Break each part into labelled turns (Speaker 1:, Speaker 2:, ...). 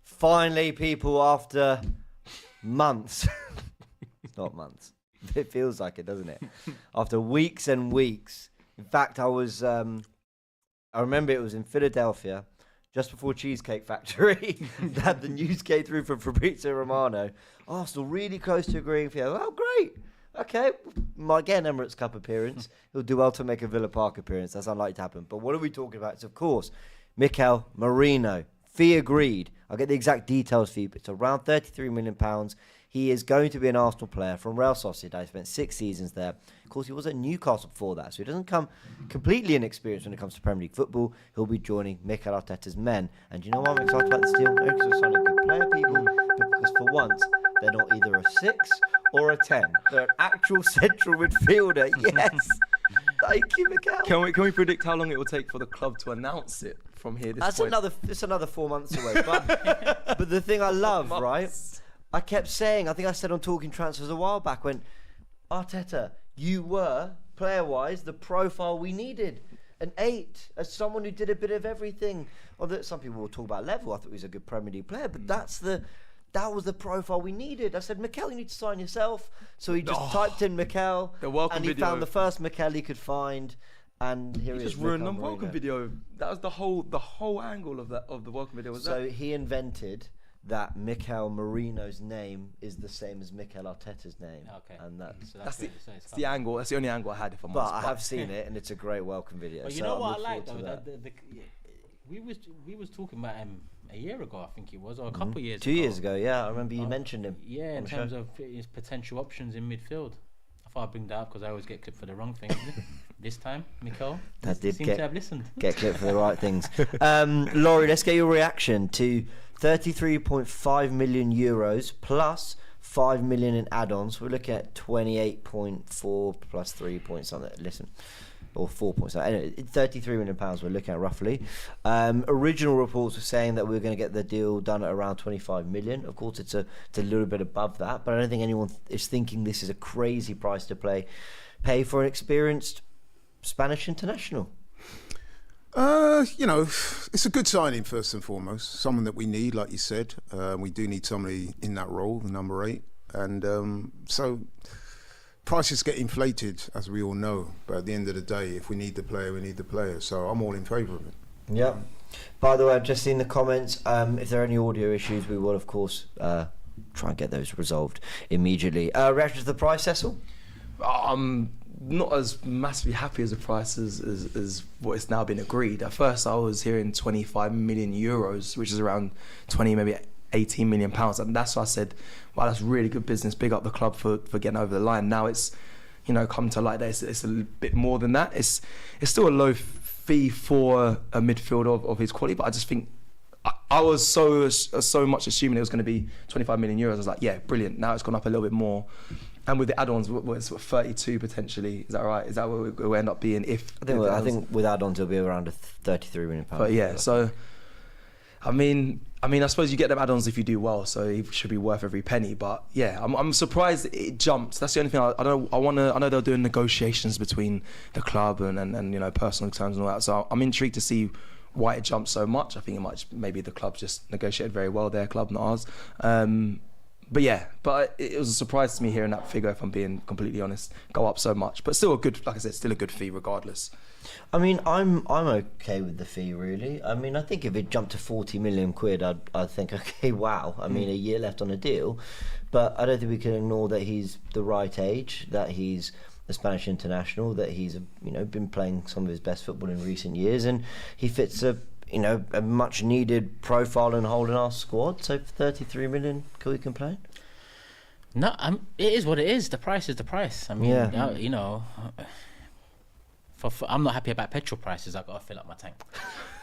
Speaker 1: Finally, people, after months, it's not months, it feels like it, doesn't it? After weeks and weeks. In fact, I remember it was in Philadelphia, just before Cheesecake Factory, that the news came through from Fabrizio Romano. Arsenal really close to agreeing for you. Oh, great. Okay, might get an Emirates Cup appearance. He'll do well to make a Villa Park appearance. That's unlikely to happen. But what are we talking about? It's, of course, Mikel Merino. Fee agreed. I'll get the exact details for you, but it's around £33 million. He is going to be an Arsenal player from Real Sociedad. He spent 6 seasons there. Of course, he was at Newcastle before that, so he doesn't come completely inexperienced when it comes to Premier League football. He'll be joining Mikel Arteta's men. And do you know why I'm excited about this deal? Not because we're signing good player, people, but because for once, they're not either a 6 or a 10. They're an actual central midfielder. Yes. Thank you, Mikel.
Speaker 2: Can we predict how long it will take for the club to announce it from here?
Speaker 1: It's another 4 months away. But the thing I love, right? I kept saying, I think I said on Talking Transfers a while back, when Arteta, you were, player-wise, the profile we needed. An 8, as someone who did a bit of everything. Although some people will talk about level, I thought he was a good Premier League player, but that was the profile we needed. I said, Mikel, you need to sign yourself. So he just typed in Mikel, and he found the first Mikel he could find. And here he is.
Speaker 2: Just ruined the welcome video. That was the whole angle of the welcome video.
Speaker 1: He invented that Mikel Merino's name is the same as Mikel Arteta's name.
Speaker 3: Okay.
Speaker 1: And
Speaker 2: that's the angle. That's the only angle I had. If I'm honest.
Speaker 1: But I have seen it, and it's a great welcome video.
Speaker 3: But you know what I like though? We was talking about him a year ago, I think it was, or a couple of years ago.
Speaker 1: 2 years ago, yeah. I remember you mentioned him.
Speaker 3: Yeah, in terms of his potential options in midfield. I thought I'd bring that up because I always get clipped for the wrong thing. This time, Mikel seems to have listened.
Speaker 1: Get clipped for the right things. Laurie, let's get your reaction to 33.5 million euros plus 5 million in add-ons. We're looking at 28.4 plus 3 points on it. Listen. Or 4 points. Anyway, £33 million we're looking at roughly. Original reports were saying that we're going to get the deal done at around 25 million. Of course, it's a little bit above that, but I don't think anyone is thinking this is a crazy price to pay for an experienced Spanish international.
Speaker 4: It's a good signing first and foremost. Someone that we need, like you said. We do need somebody in that role, number 8, and so. Prices get inflated, as we all know, but at the end of the day, if we need the player, we need the player. So I'm all in favour of it.
Speaker 1: Yeah. By the way, I've just seen the comments. If there are any audio issues, we will, of course, try and get those resolved immediately. Reaction to the price, Cecil?
Speaker 2: I'm not as massively happy as the price as what has now been agreed. At first, I was hearing 25 million euros, which is around 20, maybe 18 million pounds, and that's why I said, wow, that's really good business, big up the club for getting over the line. Now it's come to light that it's a bit more than that. It's still a low fee for a midfielder of his quality, but I just think I was so much assuming it was going to be 25 million euros. I was like, yeah, brilliant. Now it's gone up a little bit more, and with the add-ons, it's 32 potentially. Is that right? Is that what we'll end up being? I think
Speaker 1: with add-ons it'll be around a 33 million pounds.
Speaker 2: But yeah, so I mean, I suppose you get them add-ons if you do well, so it should be worth every penny. But yeah, I'm surprised it jumps. That's the only thing I don't. I know they're doing negotiations between the club and personal terms and all that. So I'm intrigued to see why it jumped so much. I think maybe the club just negotiated very well, their club, not ours. But it was a surprise to me hearing that figure, if I'm being completely honest, go up so much. But still like I said, still a good fee regardless.
Speaker 1: I mean, I'm okay with the fee, really. I mean, I think if it jumped to 40 million quid, I'd think, okay, wow. I mean, a year left on a deal. But I don't think we can ignore that he's the right age, that he's a Spanish international, that he's been playing some of his best football in recent years, and he fits a much needed profile and hole in our squad. So for 33 million, can we complain?
Speaker 3: No, it is what it is. The price is the price. I mean, I'm not happy about petrol prices. I've got to fill up my tank.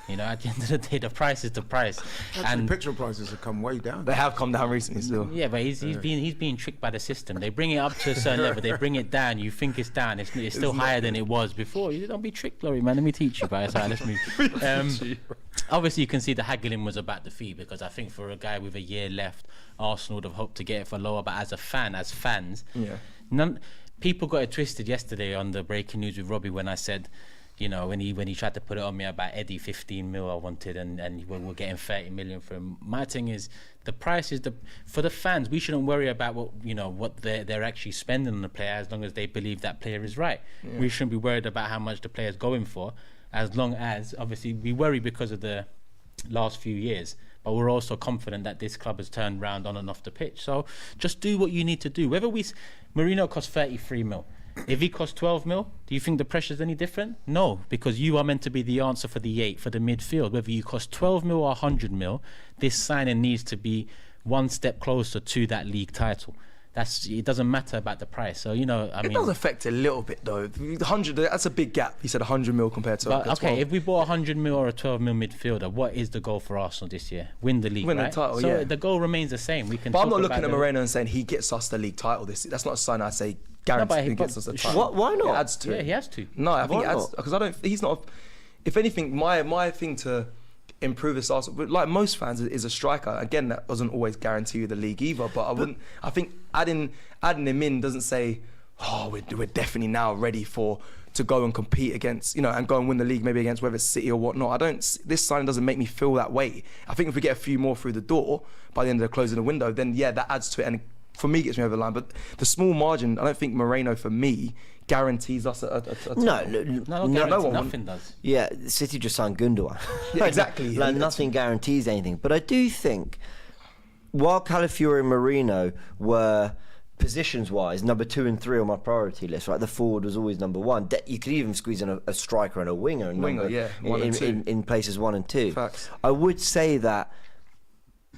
Speaker 3: At the end of the day, the price is the price.
Speaker 4: Actually, petrol prices have come way down.
Speaker 2: They have come down recently still.
Speaker 3: Yeah, but he's being tricked by the system. They bring it up to a certain level, they bring it down, you think it's down, it's still higher than it was before. You don't be tricked, Laurie, man. Let me teach you, guys. Right, let's move. Obviously, you can see the haggling was about the fee, because I think for a guy with a year left, Arsenal would have hoped to get it for lower. But as fans, people got it twisted yesterday on the breaking news with Robbie when I said you know, when he tried to put it on me about Eddie, 15 mil I wanted, and we're getting 30 million for him. My thing is, the price is for the fans. We shouldn't worry about what they're actually spending on the player, as long as they believe that player is right. Yeah. We shouldn't be worried about how much the player's going for, as long as, obviously, we worry because of the last few years, but we're also confident that this club has turned round on and off the pitch. So just do what you need to do. Whether Merino costs 33 mil. If he costs 12 mil, do you think the pressure's any different? No, because you are meant to be the answer for the 8, for the midfield. Whether you cost 12 mil or 100 mil, this signing needs to be one step closer to that league title. It doesn't matter about the price. So, you know, I mean... It
Speaker 2: does affect a little bit, though. 100, that's a big gap. He said 100 mil compared to...
Speaker 3: But, okay, if we bought a 100 mil or a 12 mil midfielder, what is the goal for Arsenal this year? Win the league,
Speaker 2: Win
Speaker 3: right?
Speaker 2: the title,
Speaker 3: so
Speaker 2: yeah.
Speaker 3: the goal remains the same.
Speaker 2: But I'm not looking at Moreno and saying he gets us the league title. That's not a sign I say guaranteed he gets us the title.
Speaker 1: Why not?
Speaker 2: It adds to it.
Speaker 3: Yeah, he has to.
Speaker 2: No, I think it adds... Because he's not... If anything, my thing to... improve this Arsenal, but like most fans, is a striker. Again, that doesn't always guarantee you the league either. But I think adding him in doesn't say, oh, we're definitely now ready to go and compete against, and go and win the league, maybe against whether it's City or whatnot. This signing doesn't make me feel that way. I think if we get a few more through the door by the end of the closing the window, then yeah, that adds to it, and for me gets me over the line. But the small margin, I don't think Moreno for me guarantees us a
Speaker 3: no nothing does.
Speaker 1: Yeah, City just signed Gundogan.
Speaker 2: Yeah, exactly.
Speaker 1: Nothing guarantees anything. But I do think, while Calafiori and Merino were positions-wise number 2 and 3 on my priority list, right? The forward was always number 1. You could even squeeze in a striker and a winger, in places 1 and 2.
Speaker 2: Facts.
Speaker 1: I would say that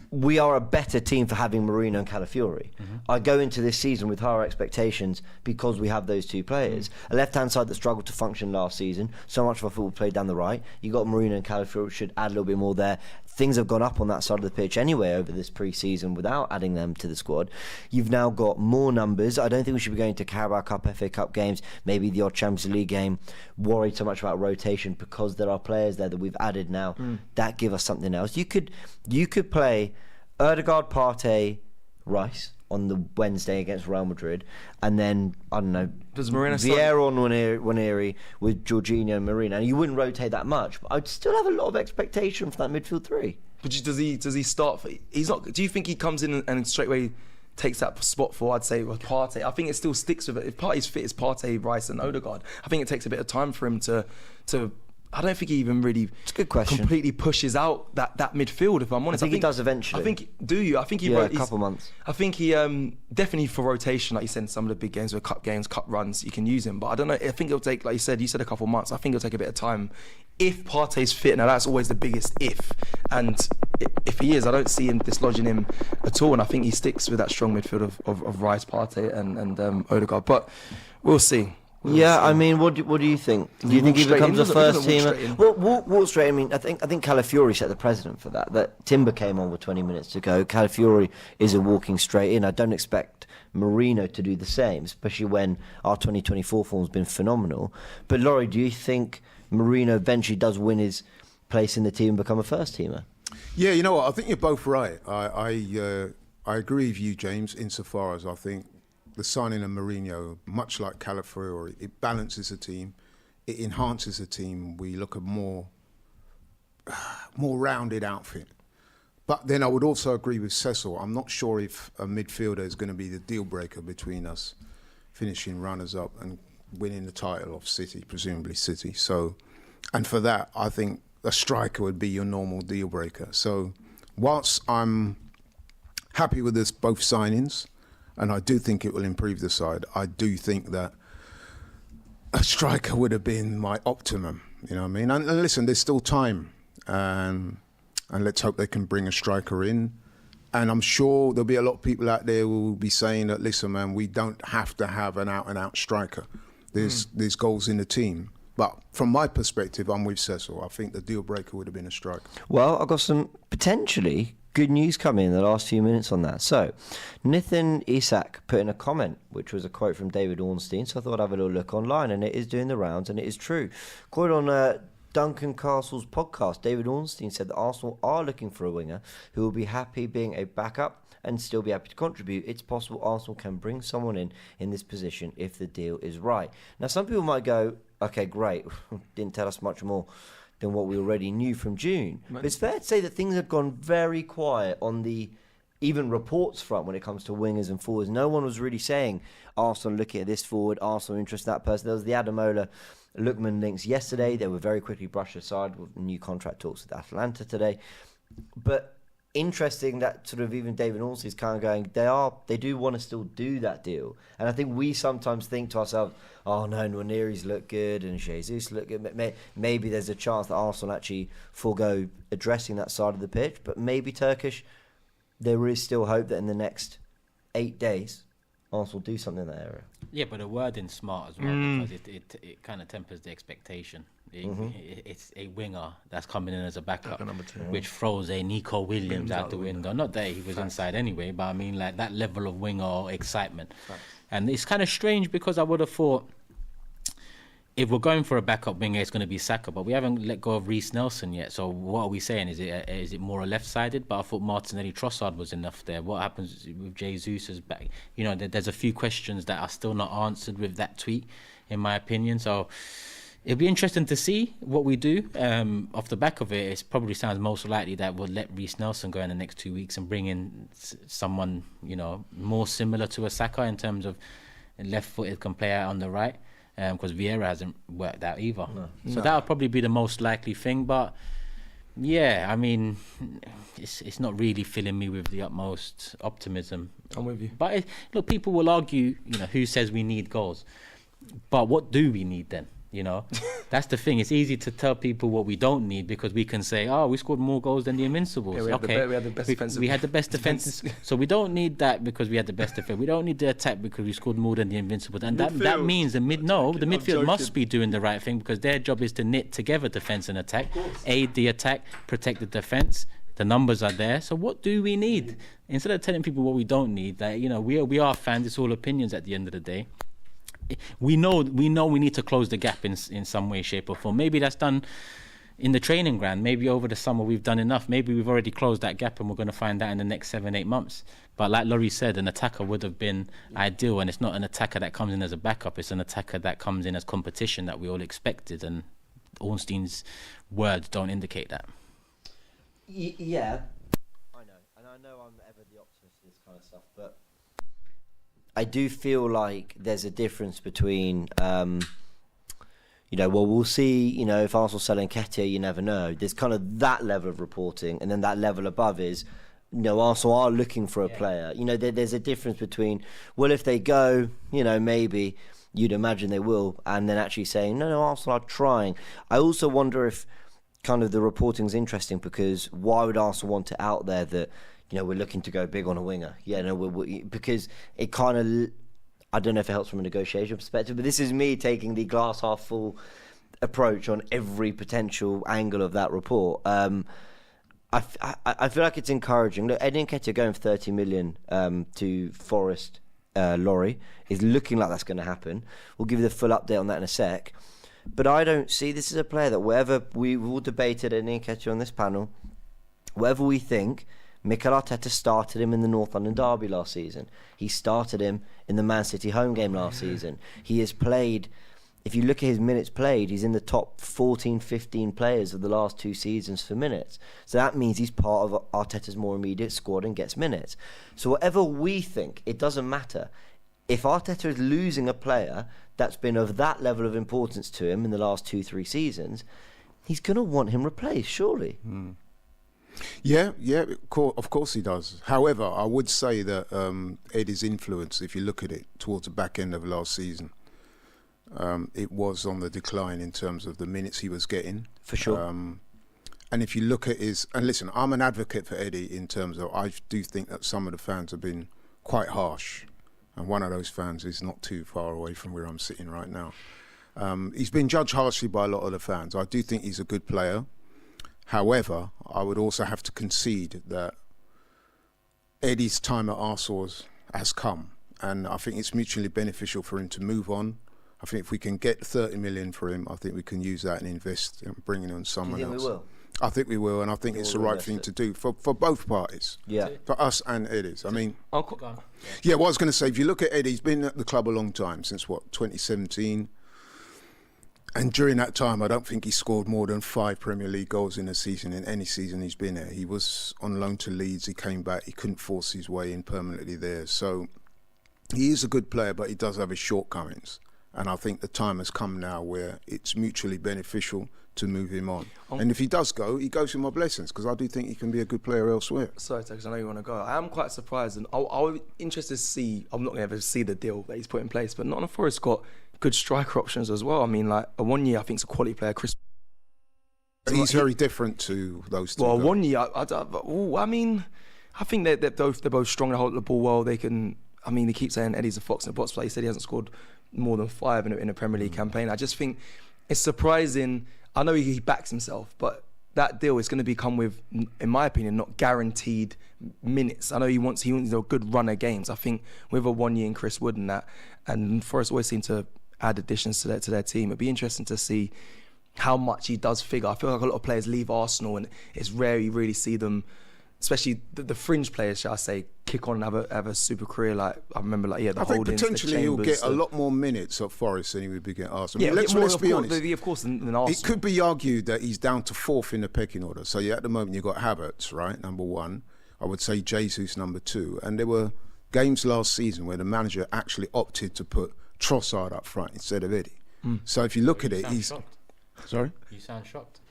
Speaker 1: we are a better team for having Merino and Calafiori. I go into this season with higher expectations because we have those two players. A left-hand side that struggled to function last season. So much of our football played down the right. You got Merino and Calafiori, which should add a little bit more there. Things have gone up on that side of the pitch anyway over this pre-season without adding them to the squad. You've now got more numbers. I don't think we should be going to Carabao Cup, FA Cup games, maybe the odd Champions League game, worried so much about rotation because there are players there that we've added now that give us something else. You could play Ødegaard, Partey, Rice on the Wednesday against Real Madrid, and then I don't know, Vieira or Nwaneri with Jorginho and Merino, and you wouldn't rotate that much, but I'd still have a lot of expectation for that midfield 3.
Speaker 2: But does he start? He's not. Do you think he comes in and straight away takes that spot for, I'd say, with Partey? I think it still sticks with it. If Partey's fit, it's Partey, Rice, and Ødegaard. I think it takes a bit of time for him to. I don't think he even really
Speaker 1: it's a good question.
Speaker 2: Completely pushes out that midfield, if I'm honest.
Speaker 1: I think he does eventually.
Speaker 2: I think he
Speaker 1: a couple months.
Speaker 2: I think he definitely for rotation, like you said, in some of the big games or cup games, cup runs, you can use him. But I don't know, I think it'll take, like you said a couple months. I think it'll take a bit of time. If Partey's fit, now that's always the biggest if. And if he is, I don't see him dislodging him at all. And I think he sticks with that strong midfield of Rice, Partey and Ødegaard. But we'll see.
Speaker 1: I mean, what do you think? Do you think he becomes a first teamer? Walk straight. I mean, I think Calafiori set the precedent for that. That Timber came on with 20 minutes to go. Calafiori isn't walking straight in. I don't expect Merino to do the same, especially when our 2024 form's been phenomenal. But Laurie, do you think Merino eventually does win his place in the team and become a first teamer?
Speaker 4: Yeah, you know what? I think you're both right. I agree with you, James, insofar as I think the signing of Mourinho, much like Calafiori, it balances the team, it enhances the team. We look at more rounded outfit. But then I would also agree with Cecil. I'm not sure if a midfielder is going to be the deal breaker between us finishing runners up and winning the title of City, presumably City. So, and for that, I think a striker would be your normal deal breaker. So, whilst I'm happy with this both signings, and I do think it will improve the side, I do think that a striker would have been my optimum. You know what I mean? And listen, there's still time. And let's hope they can bring a striker in. And I'm sure there'll be a lot of people out there who will be saying that, listen, man, we don't have to have an out-and-out striker. There's goals in the team. But from my perspective, I'm with Cecil. I think the deal breaker would have been a striker.
Speaker 1: Well, I've got some potentially good news coming in the last few minutes on that. So, Nathan Isak put in a comment, which was a quote from David Ornstein. So I thought I'd have a little look online, and it is doing the rounds, and it is true. Quote on Duncan Castle's podcast, David Ornstein said that Arsenal are looking for a winger who will be happy being a backup and still be happy to contribute. It's possible Arsenal can bring someone in this position if the deal is right. Now, some people might go, okay, great. Didn't tell us much more than what we already knew from June. But it's fair to say that things have gone very quiet on the even reports front when it comes to wingers and forwards. No one was really saying Arsenal looking at this forward, Arsenal interested in that person. There was the Ademola Lookman links yesterday. They were very quickly brushed aside with new contract talks with Atalanta today. But interesting that sort of even David Ornstein is kind of going, they do want to still do that deal. And I think we sometimes think to ourselves, oh no, Nwaneri's look good and Jesus look good. Maybe there's a chance that Arsenal actually forego addressing that side of the pitch. But maybe Turkish, there is still hope that in the next 8 days, Arsenal do something in that area.
Speaker 3: Yeah, but the wording's smart as well because it kind of tempers the expectation. It's a winger that's coming in as a backup, which throws a Nico Williams out the window. Not that he was inside anyway, but I mean like that level of winger or excitement. And it's kind of strange because I would have thought if we're going for a backup winger, it's going to be Saka, but we haven't let go of Reece Nelson yet. So what are we saying? Is it more left-sided? But I thought Martinelli Trossard was enough there. What happens with Jesus' back? You know, there's a few questions that are still not answered with that tweet, in my opinion. So it'll be interesting to see what we do. Off the back of it, it probably sounds most likely that we'll let Reece Nelson go in the next 2 weeks and bring in someone, you know, more similar to a Saka in terms of left-footed can play out on the right. Because Vieira hasn't worked out either. So that would probably be the most likely thing. But yeah, I mean, it's not really filling me with the utmost optimism.
Speaker 2: I'm with you.
Speaker 3: But look, people will argue, you know, who says we need goals? But what do we need then? You know, that's the thing. It's easy to tell people what we don't need because we can say, "Oh, we scored more goals than the Invincibles."
Speaker 2: Yeah, we had the best defense.
Speaker 3: We had the best defense, so we don't need that because we had the best defense. We don't need the attack because we scored more than the Invincibles, and that means the midfield must be doing the right thing because their job is to knit together defense and attack, aid the attack, protect the defense. The numbers are there. So what do we need? Instead of telling people what we don't need, that you know, we are fans. It's all opinions at the end of the day. We know we need to close the gap in some way, shape or form. Maybe that's done in the training ground. Maybe over the summer we've done enough. Maybe we've already closed that gap and we're going to find out in the next 7-8 months. But like Laurie said, an attacker would have been ideal, and it's not an attacker that comes in as a backup. It's an attacker that comes in as competition that we all expected, and Ornstein's words don't indicate that.
Speaker 1: Yeah, I know. And I know I'm ever the optimist in this kind of stuff, but I do feel like there's a difference between, we'll see, you know, if Arsenal sell Nketiah, you never know. There's kind of that level of reporting, and then that level above is, you know, Arsenal are looking for a player. You know, there's a difference between, well, if they go, you know, maybe you'd imagine they will, and then actually saying, no, Arsenal are trying. I also wonder if kind of the reporting's interesting because why would Arsenal want it out there that, you know, we're looking to go big on a winger? Yeah, no, because it kind of, I don't know if it helps from a negotiation perspective, but this is me taking the glass half full approach on every potential angle of that report. I feel like it's encouraging. Look, Eddie Nketiah going for 30 million to Forest Laurie is looking like that's going to happen. We'll give you the full update on that in a sec. But I don't see this is a player that wherever we've all debated Eddie Nketiah on this panel, whatever we think, Mikel Arteta started him in the North London derby last season. He started him in the Man City home game last season. He has played, if you look at his minutes played, he's in the top 14, 15 players of the last 2 seasons for minutes. So that means he's part of Arteta's more immediate squad and gets minutes. So whatever we think, it doesn't matter. If Arteta is losing a player that's been of that level of importance to him in the last 2-3 seasons, he's going to want him replaced, surely.
Speaker 4: Yeah, of course he does. However, I would say that Eddie's influence, if you look at it towards the back end of last season, it was on the decline in terms of the minutes he was getting.
Speaker 1: For sure.
Speaker 4: And if you look at his... And listen, I'm an advocate for Eddie in terms of... I do think that some of the fans have been quite harsh. And one of those fans is not too far away from where I'm sitting right now. He's been judged harshly by a lot of the fans. I do think he's a good player. However, I would also have to concede that Eddie's time at Arsenal has come, and I think it's mutually beneficial for him to move on. I think if we can get 30 million for him, I think we can use that and invest in bringing on someone else.
Speaker 1: Do you think we will?
Speaker 4: I think we will, and I think it's the right thing to do for both parties.
Speaker 1: Yeah.
Speaker 4: For us and Eddie's. I mean,
Speaker 2: What
Speaker 4: I was going to say, if you look at Eddie, he's been at the club a long time, since 2017. And during that time, I don't think he scored more than 5 Premier League goals in a season, in any season he's been there. He was on loan to Leeds, he came back, he couldn't force his way in permanently there. So he is a good player, but he does have his shortcomings. And I think the time has come now where it's mutually beneficial to move him on. And if he does go, he goes with my blessings, because I do think he can be a good player elsewhere.
Speaker 2: Sorry, Tex, I know you want to go. I am quite surprised, and I'll interested to see. I'm not going to ever see the deal that he's put in place, but Nottingham Forest got good striker options as well. I mean, like a 1 year, I think, is a quality player. Chris.
Speaker 4: He's very different to those two.
Speaker 2: Well,
Speaker 4: guys.
Speaker 2: 1 year, I mean, I think they're both strong. They hold the ball well. They can. I mean, they keep saying Eddie's a fox in the box player. He said he hasn't scored more than 5 in a Premier League campaign. I just think it's surprising. I know he backs himself, but that deal is going to come with, in my opinion, not guaranteed minutes. I know he wants a good run of games. I think with a 1 year in Chris Wood and Forest always seem to add additions to their team. It'd be interesting to see how much he does figure. I feel like a lot of players leave Arsenal, and it's rare you really see them, especially the fringe players, shall I say, kick on and have a super career. Like I remember, the
Speaker 4: I think
Speaker 2: Holdings,
Speaker 4: potentially he'll get a lot more minutes at Forest than he would be getting at Arsenal.
Speaker 2: Yeah,
Speaker 4: let's be honest.
Speaker 2: Of course, than Arsenal.
Speaker 4: It could be argued that he's down to 4th in the pecking order. So at the moment you've got Havertz, right, number 1. I would say Jesus number 2. And there were games last season where the manager actually opted to put Trossard up front instead of Eddie. So if you look at it, he's
Speaker 3: shocked.
Speaker 4: Sorry.
Speaker 3: You sound shocked.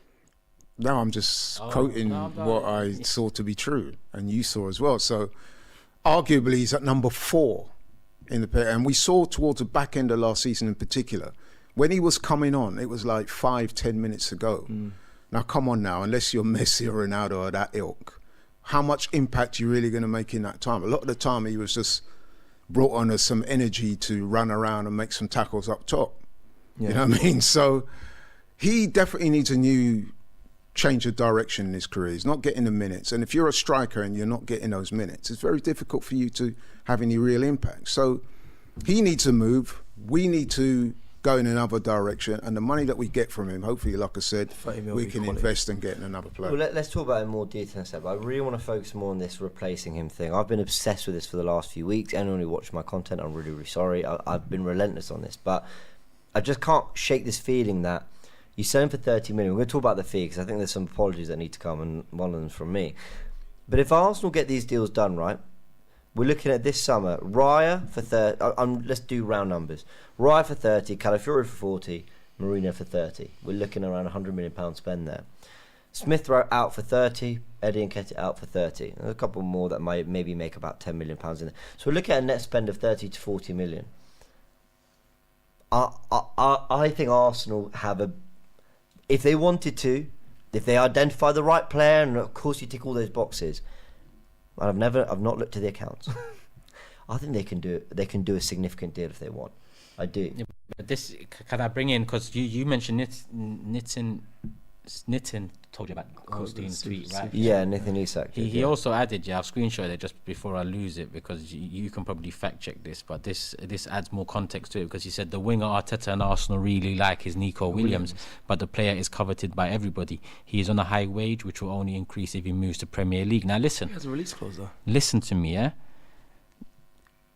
Speaker 4: No, I'm just quoting what I saw to be true, and you saw as well. So, arguably, he's at number 4 in the pair. And we saw towards the back end of last season in particular, when he was coming on, it was like 5-10 minutes ago. Now, come on now, unless you're Messi or Ronaldo or that ilk, how much impact are you really going to make in that time? A lot of the time, he was just brought on as some energy to run around and make some tackles up top. Yeah. You know what I mean? So, he definitely needs a new change of direction in his career. He's not getting the minutes, and if you're a striker and you're not getting those minutes, it's very difficult for you to have any real impact. So he needs to move. We need to go in another direction, and the money that we get from him, hopefully, like I said, we can invest and get in another player.
Speaker 1: Well, let's talk about it in more detail instead, but I really want to focus more on this replacing him thing. I've been obsessed with this for the last few weeks. Anyone who watched my content, I'm really, really sorry. I've been relentless on this, but I just can't shake this feeling that you sell him for 30 million. We're going to talk about the fee because I think there's some apologies that need to come, and one of them's from me. But if Arsenal get these deals done right, we're looking at this summer, Raya for 30. Let's do round numbers. Raya for 30, Calafiori for 40, Merino for 30. We're looking around £100 million spend there. Smith Rowe out for 30, Eddie and Nketiah out for 30. There's a couple more that might maybe make about £10 million in there. So we're looking at a net spend of 30 to 40 million. I think Arsenal have if they wanted to, if they identify the right player, and of course you tick all those boxes, I've not looked at the accounts. I think they can do a significant deal if they want. I do.
Speaker 3: Yeah, but this, can I bring in, because you mentioned Nitin told you about Holstein's tweet, right?
Speaker 1: Yeah, Nathan Isak.
Speaker 3: He also added, I've screenshotted it just before I lose it, because you can probably fact check this, but this adds more context to it, because he said the winger Arteta and Arsenal really like is Nico Williams, but the player is coveted by everybody. He is on a high wage, which will only increase if he moves to Premier League. Now listen.
Speaker 2: He has a release clause though.
Speaker 3: Listen to me, yeah?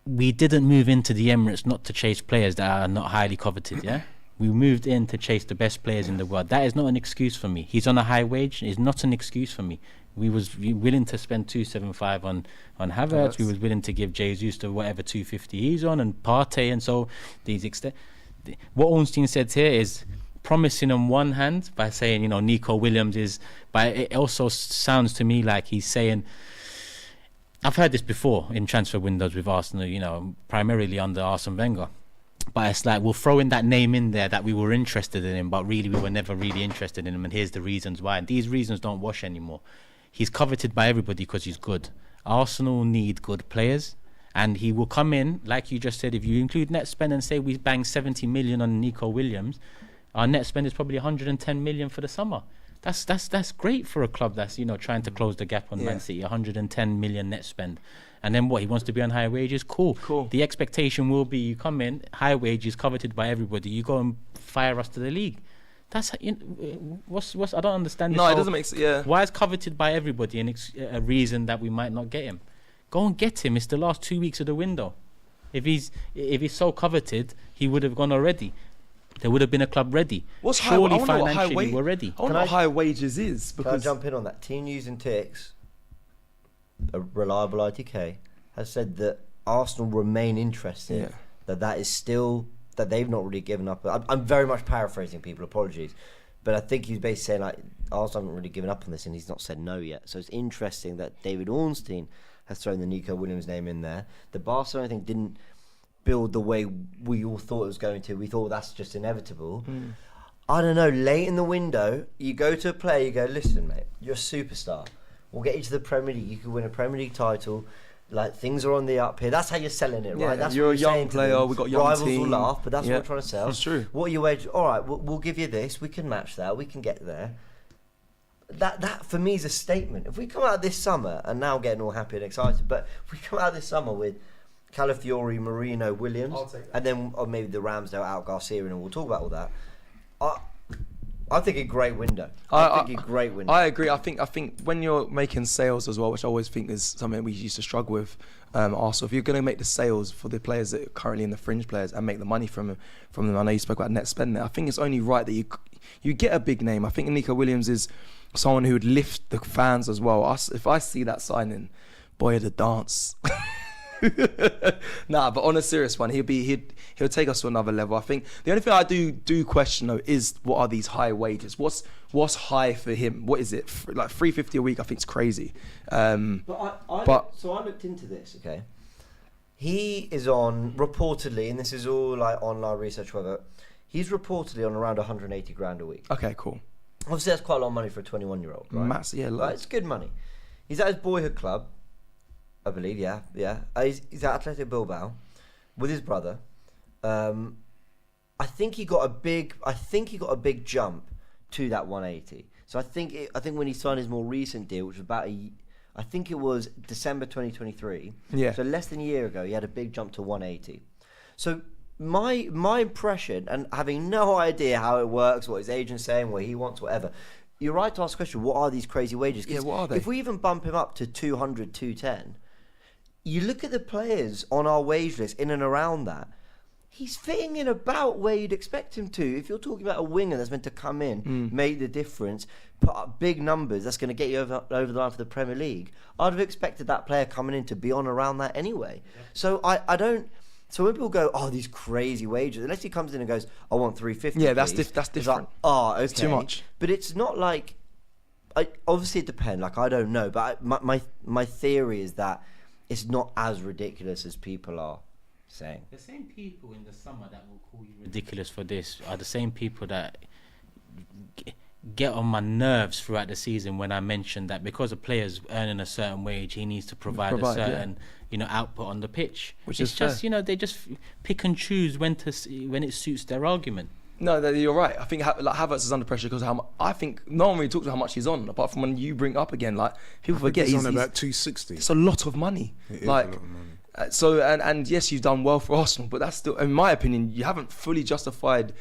Speaker 3: We didn't move into the Emirates not to chase players that are not highly coveted, yeah? We moved in to chase the best players in the world. That is not an excuse for me. He's on a high wage. It's not an excuse for me. We was willing to spend 275 on Havertz. We was willing to give Jesus to whatever 250 he's on, and Partey, and so these what Ornstein said here is promising on one hand by saying, Nico Williams is, but it also sounds to me like he's saying, I've heard this before in transfer windows with Arsenal, primarily under Arsene Wenger. But it's like, we'll throw in that name in there that we were interested in him, but really we were never really interested in him, and here's the reasons why. And these reasons don't wash anymore. He's coveted by everybody because he's good. Arsenal need good players, and he will come in, like you just said, if you include net spend and say we bang 70 million on Nico Williams, our net spend is probably 110 million for the summer. That's great for a club that's trying to close the gap on Man City. 110 million net spend. And then what? He wants to be on high wages? Cool. The expectation will be you come in, high wages, coveted by everybody. You go and fire us to the league. That's what's I don't understand.
Speaker 2: No, it doesn't make sense. Yeah.
Speaker 3: Why is coveted by everybody a reason that we might not get him? Go and get him. It's the last 2 weeks of the window. If he's so coveted, he would have gone already. there would have been a club ready.
Speaker 2: What's high?
Speaker 3: Surely
Speaker 2: I wonder what high
Speaker 3: financially
Speaker 2: wage.
Speaker 3: we're ready.
Speaker 2: I wonder what high wages is
Speaker 1: Can I
Speaker 2: because
Speaker 1: jump in on that? Team News and Ticks, a reliable ITK, has said that Arsenal remain interested. That is still that they've not really given up. I'm very much paraphrasing people. Apologies, but I think he's basically saying like Arsenal haven't really given up on this, and he's not said no yet. So it's interesting that David Ornstein has thrown the Nico Williams name in there. The Barcelona thing didn't build the way we all thought it was going to. We thought that's just inevitable. I don't know, late in the window, you go to a player, you go, listen, mate, you're a superstar. We'll get you to the Premier League. You could win a Premier League title. Like, things are on the up here. That's how you're selling it, right? That's
Speaker 2: you're
Speaker 1: what
Speaker 2: a young player. We've got a young
Speaker 1: Rivals
Speaker 2: team.
Speaker 1: will laugh, but that's what we're trying to sell.
Speaker 2: That's true.
Speaker 1: What are your wages? All right, we'll give you this. We can match that. We can get there. That for me is a statement. If we come out this summer, and now getting all happy and excited, but if we come out this summer with Calafiori, Merino, Williams, and then or maybe the Ramsdale out, Garcia, and we'll talk about all that. I think a great window. I think a great window.
Speaker 2: I agree. I think when you're making sales as well, which I always think is something we used to struggle with, Arsenal. If you're going to make the sales for the players that are currently in the fringe players and make the money from them, I know you spoke about net spending. I think it's only right that you get a big name. I think Nico Williams is someone who would lift the fans as well. If I see that signing, boy, the dance. Nah, but on a serious one, he'll take us to another level. I think the only thing I do question though is what are these high wages? What's high for him? What is it? Like $350 a week? I think it's crazy.
Speaker 1: So I looked into this. Okay, he is on reportedly, and this is all like online research. Whatever, he's reportedly on around 180 grand a week.
Speaker 2: Okay, cool.
Speaker 1: Obviously, that's quite a lot of money for a 21-year-old, right?
Speaker 2: Massive, yeah,
Speaker 1: like, it's good money. He's at his boyhood club. I believe, yeah. He's at Athletic Bilbao with his brother. I think he got a big jump to that 180. So I think when he signed his more recent deal, which was I think it was December 2023.
Speaker 2: Yeah.
Speaker 1: So less than a year ago, he had a big jump to 180. So my impression, and having no idea how it works, what his agent's saying, what he wants, whatever. You're right to ask the question, what are these crazy wages?
Speaker 2: Yeah, what are they?
Speaker 1: If we even bump him up to 200, 210, you look at the players on our wage list in and around that, he's fitting in about where you'd expect him to. If you're talking about a winger that's meant to come in, make the difference, put up big numbers, that's going to get you over the line for the Premier League, I'd have expected that player coming in to be on around that anyway. Yeah. So I don't... So when people go, oh, these crazy wages, unless he comes in and goes, I want 350.
Speaker 2: Yeah, that's different.
Speaker 1: Like, oh, okay.
Speaker 2: It's too much.
Speaker 1: But it's not like... obviously it depends. Like, I don't know. But my theory is that it's not as ridiculous as people are saying.
Speaker 3: The same people in the summer that will call you ridiculous for this are the same people that get on my nerves throughout the season when I mention that because a player's earning a certain wage, he needs to provide a certain output on the pitch. Which it's is just fair. They just pick and choose when it suits their argument.
Speaker 2: No, you're right. I think like Havertz is under pressure because I think no one really talks about how much he's on, apart from when you bring up again. Like people forget
Speaker 4: he's on about 260.
Speaker 2: It's a lot of money.
Speaker 4: It is
Speaker 2: like,
Speaker 4: a lot of money.
Speaker 2: So and yes, you've done well for Arsenal, but that's still, in my opinion, you haven't fully justified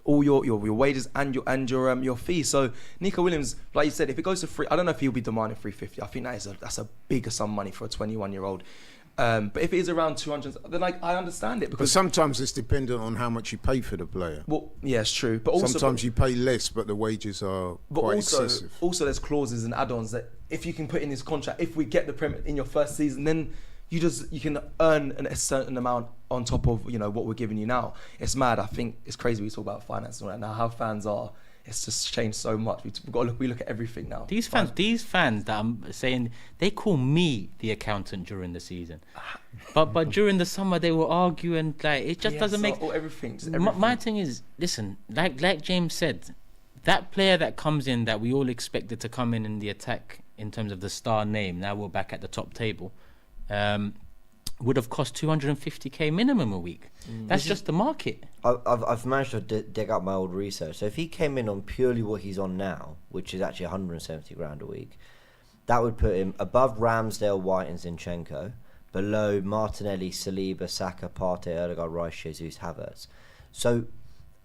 Speaker 2: all your wages and your fees. So Nico Williams, like you said, if it goes to free, I don't know if he'll be demanding 350. I think that's a bigger sum of money for a 21-year-old. But if it is around 200, then I understand it, because
Speaker 4: but sometimes it's dependent on how much you pay for the player.
Speaker 2: Well, yeah, it's true. But also,
Speaker 4: sometimes you pay less, but the wages are quite excessive.
Speaker 2: Also, there's clauses and add-ons that if you can put in this contract, if we get the Premier in your first season, then you can earn a certain amount on top of what we're giving you now. It's mad. I think it's crazy we talk about finance right now. How fans are. It's just changed so much. We look at everything now.
Speaker 3: These fans that I'm saying, they call me the accountant during the season, but during the summer they will argue, and like it just doesn't make
Speaker 2: everything.
Speaker 3: My thing is, listen, like James said, that player that comes in that we all expected to come in the attack in terms of the star name. Now we're back at the top table. Would have cost 250k minimum a week. That's just the market.
Speaker 1: I've managed to dig up my old research. So if he came in on purely what he's on now, which is actually 170 grand a week, that would put him above Ramsdale, White and Zinchenko, below Martinelli, Saliba, Saka, Partey, Odegaard, Rice, Jesus, Havertz. So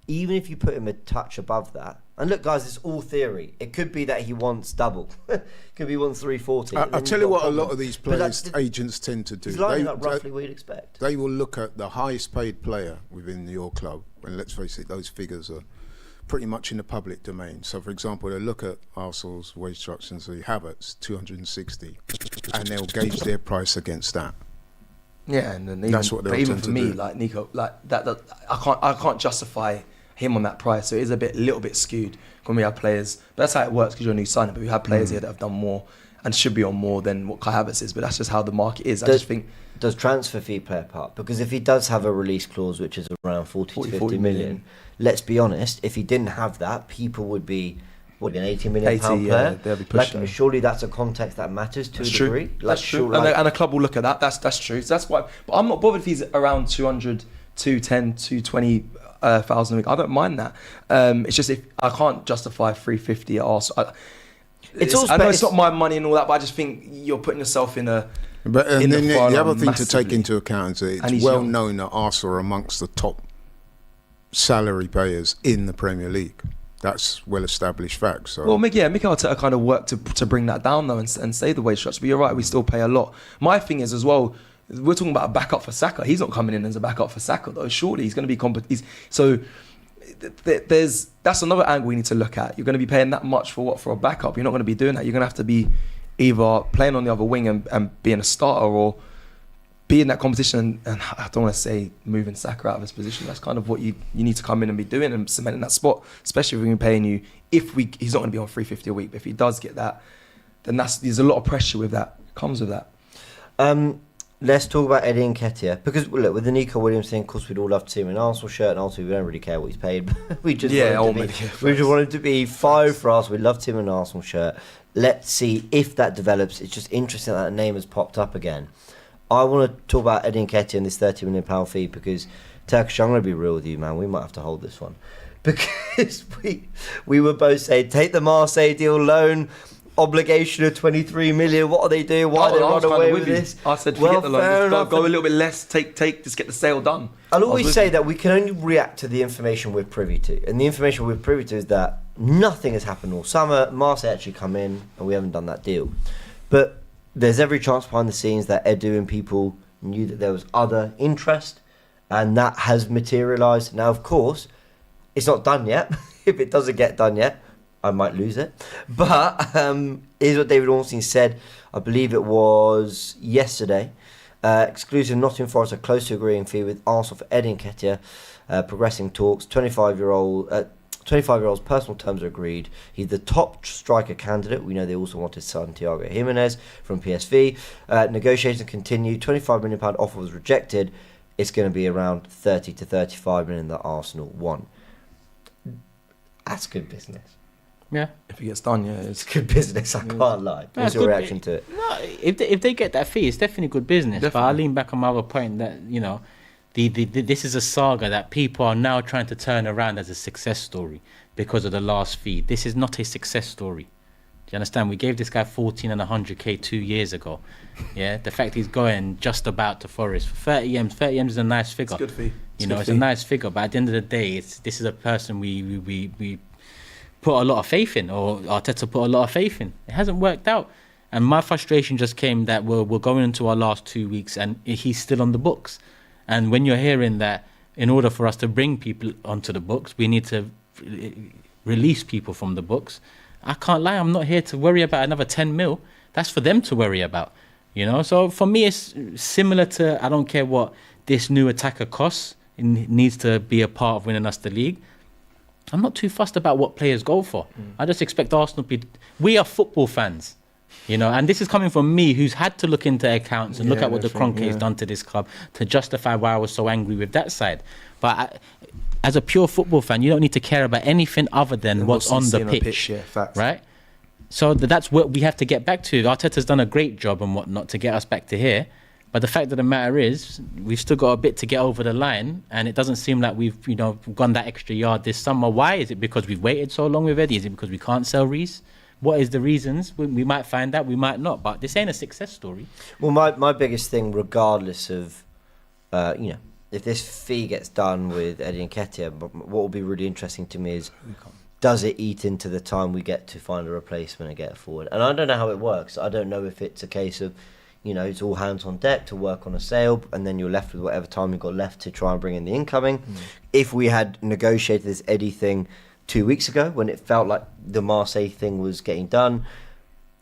Speaker 1: even if you put him a touch above that, and look, guys, it's all theory. It could be that he wants double. Could be he wants 340.
Speaker 4: I'll tell you what a lot of these players, agents tend to do.
Speaker 1: He's lining up roughly what you'd expect.
Speaker 4: They will look at the highest paid player within your club, and let's face it, those figures are pretty much in the public domain. So, for example, they look at Arsenal's wage structure and say, Havertz, 260, and they'll gauge their price against that.
Speaker 2: Yeah, and then
Speaker 4: that's what they'll
Speaker 2: even
Speaker 4: tend
Speaker 2: for
Speaker 4: to
Speaker 2: me,
Speaker 4: do.
Speaker 2: like Nico, like that, I can't justify him on that price. So it is little bit skewed when we have players. But that's how it works because you're a new signing. But we have players here that have done more and should be on more than what Kai Havertz is. But that's just how the market is. I just think.
Speaker 1: Does transfer fee play a part? Because if he does have a release clause which is around 40 to 50 million, let's be honest, if he didn't have that, people would be an 80 million pound player.
Speaker 2: They'll be pushing.
Speaker 1: Like, surely that's a context that matters to a degree. Like,
Speaker 2: That's true. And a club will look at that. That's true. So that's why. But I'm not bothered if he's around 200, 210, 220 thousand a week. I don't mind that. It's just if I can't justify 350 at Arsenal. I know it's not my money and all that, but I just think you're putting yourself in a.
Speaker 4: But and then the other thing to take
Speaker 2: massively.
Speaker 4: into account is that it's well known that Arsenal are amongst the top salary payers in the Premier League. That's well-established fact. So.
Speaker 2: Well, Mikel Arteta kind of worked to bring that down though and save the wage structure. But you're right, we still pay a lot. My thing is as well, we're talking about a backup for Saka. He's not coming in as a backup for Saka though. Surely he's going to be so. That's another angle we need to look at. You're going to be paying that much for a backup. You're not going to be doing that. You're going to have to be either playing on the other wing and being a starter or be in that competition. And I don't want to say moving Saka out of his position. That's kind of what you need to come in and be doing and cementing that spot, especially if we're paying you. He's not going to be on 350 a week, but if he does get that, then there's a lot of pressure with that. Comes with that.
Speaker 1: Let's talk about Eddie Nketiah, because look, with the Nico Williams thing, of course we'd all love to see him in an Arsenal shirt, and ultimately we don't really care what he's paid. we just want him to be 5 for us. We'd love to see him in an Arsenal shirt. Let's see if that develops. It's just interesting that name has popped up again. I want to talk about Eddie Nketiah and this £30 million fee, because Turkish, I'm going to be real with you, man. We might have to hold this one, because we were both saying take the Marseille deal, loan obligation of 23 million. What are they doing? Why they run away with this?
Speaker 2: I said forget the loan. Go a little bit less. Take. Just get the sale done.
Speaker 1: I'll always say that we can only react to the information we're privy to, and the information we're privy to is that nothing has happened all summer. Marseille actually come in, and we haven't done that deal. But there's every chance behind the scenes that Edu and people knew that there was other interest, and that has materialised. Now, of course, it's not done yet. If it doesn't get done yet, I might lose it. But here's what David Ornstein said. I believe it was yesterday. Exclusive, Nottingham Forest are close to agreeing fee with Arsenal for Eddie Nketiah. Progressing talks. 25-year-old's personal terms are agreed. He's the top striker candidate. We know they also wanted Santiago Jimenez from PSV. Negotiations continue. £25 million offer was rejected. It's going to be around 30 to 35 million that Arsenal want. That's good business.
Speaker 3: Yeah,
Speaker 2: if it gets done,
Speaker 1: it's good business. I can't lie. What's your reaction to it?
Speaker 3: No, if they get that fee, it's definitely good business. Definitely. But I lean back on my other point that this is a saga that people are now trying to turn around as a success story because of the last fee. This is not a success story. Do you understand? We gave this guy 14 and 100k 2 years ago. Yeah, the fact he's going just about to Forest for 30 M's. 30 M's is a nice figure.
Speaker 2: It's a good fee.
Speaker 3: It's a nice figure. But at the end of the day, this is a person we put a lot of faith in, or Arteta put a lot of faith in. It hasn't worked out. And my frustration just came that we're going into our last 2 weeks and he's still on the books. And when you're hearing that in order for us to bring people onto the books, we need to release people from the books, I can't lie, I'm not here to worry about another 10 mil. That's for them to worry about, So for me, it's similar to, I don't care what this new attacker costs. It needs to be a part of winning us the league. I'm not too fussed about what players go for. I just expect Arsenal to be... We are football fans, and this is coming from me, who's had to look into accounts and look at what the Kroenke has done to this club to justify why I was so angry with that side. But as a pure football fan, you don't need to care about anything other than what's on the pitch, right? So that's what we have to get back to. Arteta's done a great job and whatnot to get us back to here. But the fact of the matter is, we've still got a bit to get over the line, and it doesn't seem like we've, gone that extra yard this summer. Why? Is it because we've waited so long with Eddie? Is it because we can't sell Reece? What is the reasons? We might find out, we might not. But this ain't a success story.
Speaker 1: Well, my biggest thing, regardless of, if this fee gets done with Eddie Nketiah, what will be really interesting to me is, does it eat into the time we get to find a replacement and get it forward? And I don't know how it works. I don't know if it's a case of, it's all hands on deck to work on a sale, and then you're left with whatever time you've got left to try and bring in the incoming. If we had negotiated this Eddie thing 2 weeks ago, when it felt like the Marseille thing was getting done,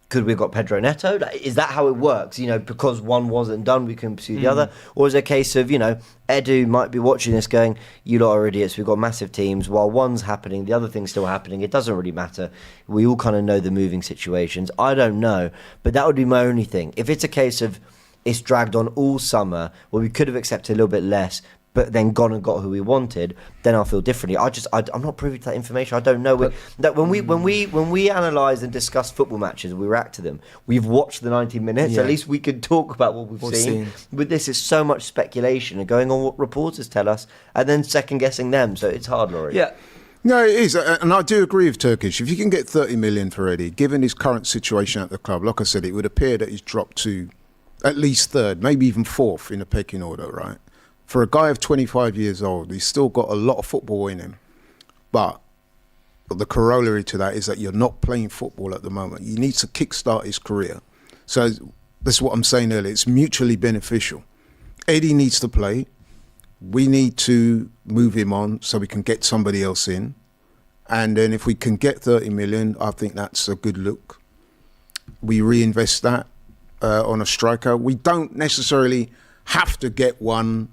Speaker 1: could we have got Pedro Neto? Is that how it works? Because one wasn't done, we can pursue the other? Or is it a case of, Edu might be watching this going, you lot are idiots, we've got massive teams, while one's happening, the other thing's still happening, it doesn't really matter. We all kind of know the moving situations. I don't know, but that would be my only thing. If it's a case of it's dragged on all summer, well, we could have accepted a little bit less, but then gone and got who we wanted, then I'll feel differently. I'm not privy to that information. I don't know. That when we analyse and discuss football matches, we react to them. We've watched the 90 minutes. At least we could talk about what we've seen. With this, it's so much speculation and going on what reporters tell us, and then second guessing them. So it's hard, Laurie.
Speaker 2: Yeah.
Speaker 4: No, it is, and I do agree with Turkish. If you can get 30 million for Eddie, given his current situation at the club, like I said, it would appear that he's dropped to at least third, maybe even fourth in the pecking order, right? For a guy of 25 years old, he's still got a lot of football in him. But the corollary to that is that you're not playing football at the moment. You need to kickstart his career. So that's what I'm saying earlier. It's mutually beneficial. Eddie needs to play. We need to move him on so we can get somebody else in. And then if we can get 30 million, I think that's a good look. We reinvest that on a striker. We don't necessarily have to get one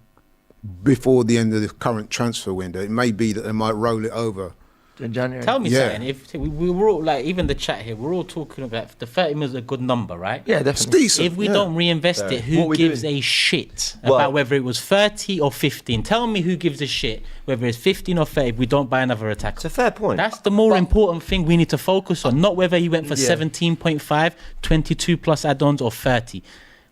Speaker 4: before the end of the current transfer window. It may be that they might roll it over
Speaker 2: in January.
Speaker 3: Tell me something. If we were all like, even the chat here, we're all talking about the 30 million is a good number, right?
Speaker 2: Yeah, definitely.
Speaker 4: It's decent.
Speaker 3: If we don't reinvest it, who gives a shit about whether it was 30 or 15? Tell me who gives a shit whether it's 15 or 30 if we don't buy another attacker.
Speaker 1: It's a fair point.
Speaker 3: That's the more important thing we need to focus on, not whether he went for 17.5, 22 plus add-ons or 30.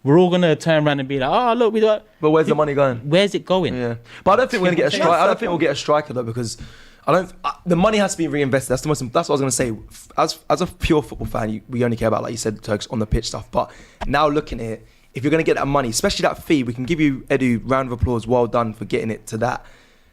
Speaker 3: We're all going to turn around and be like, oh, look, we do.
Speaker 2: But where's the money going?
Speaker 3: Where's it going?
Speaker 2: Yeah. But I don't think we're going to get a striker. I don't think we'll get a striker, though, because the money has to be reinvested. That's what I was going to say. As a pure football fan, we only care about, like you said, Turks, on the pitch stuff. But now looking at it, if you're going to get that money, especially that fee, we can give you, Edu, round of applause, well done for getting it to that.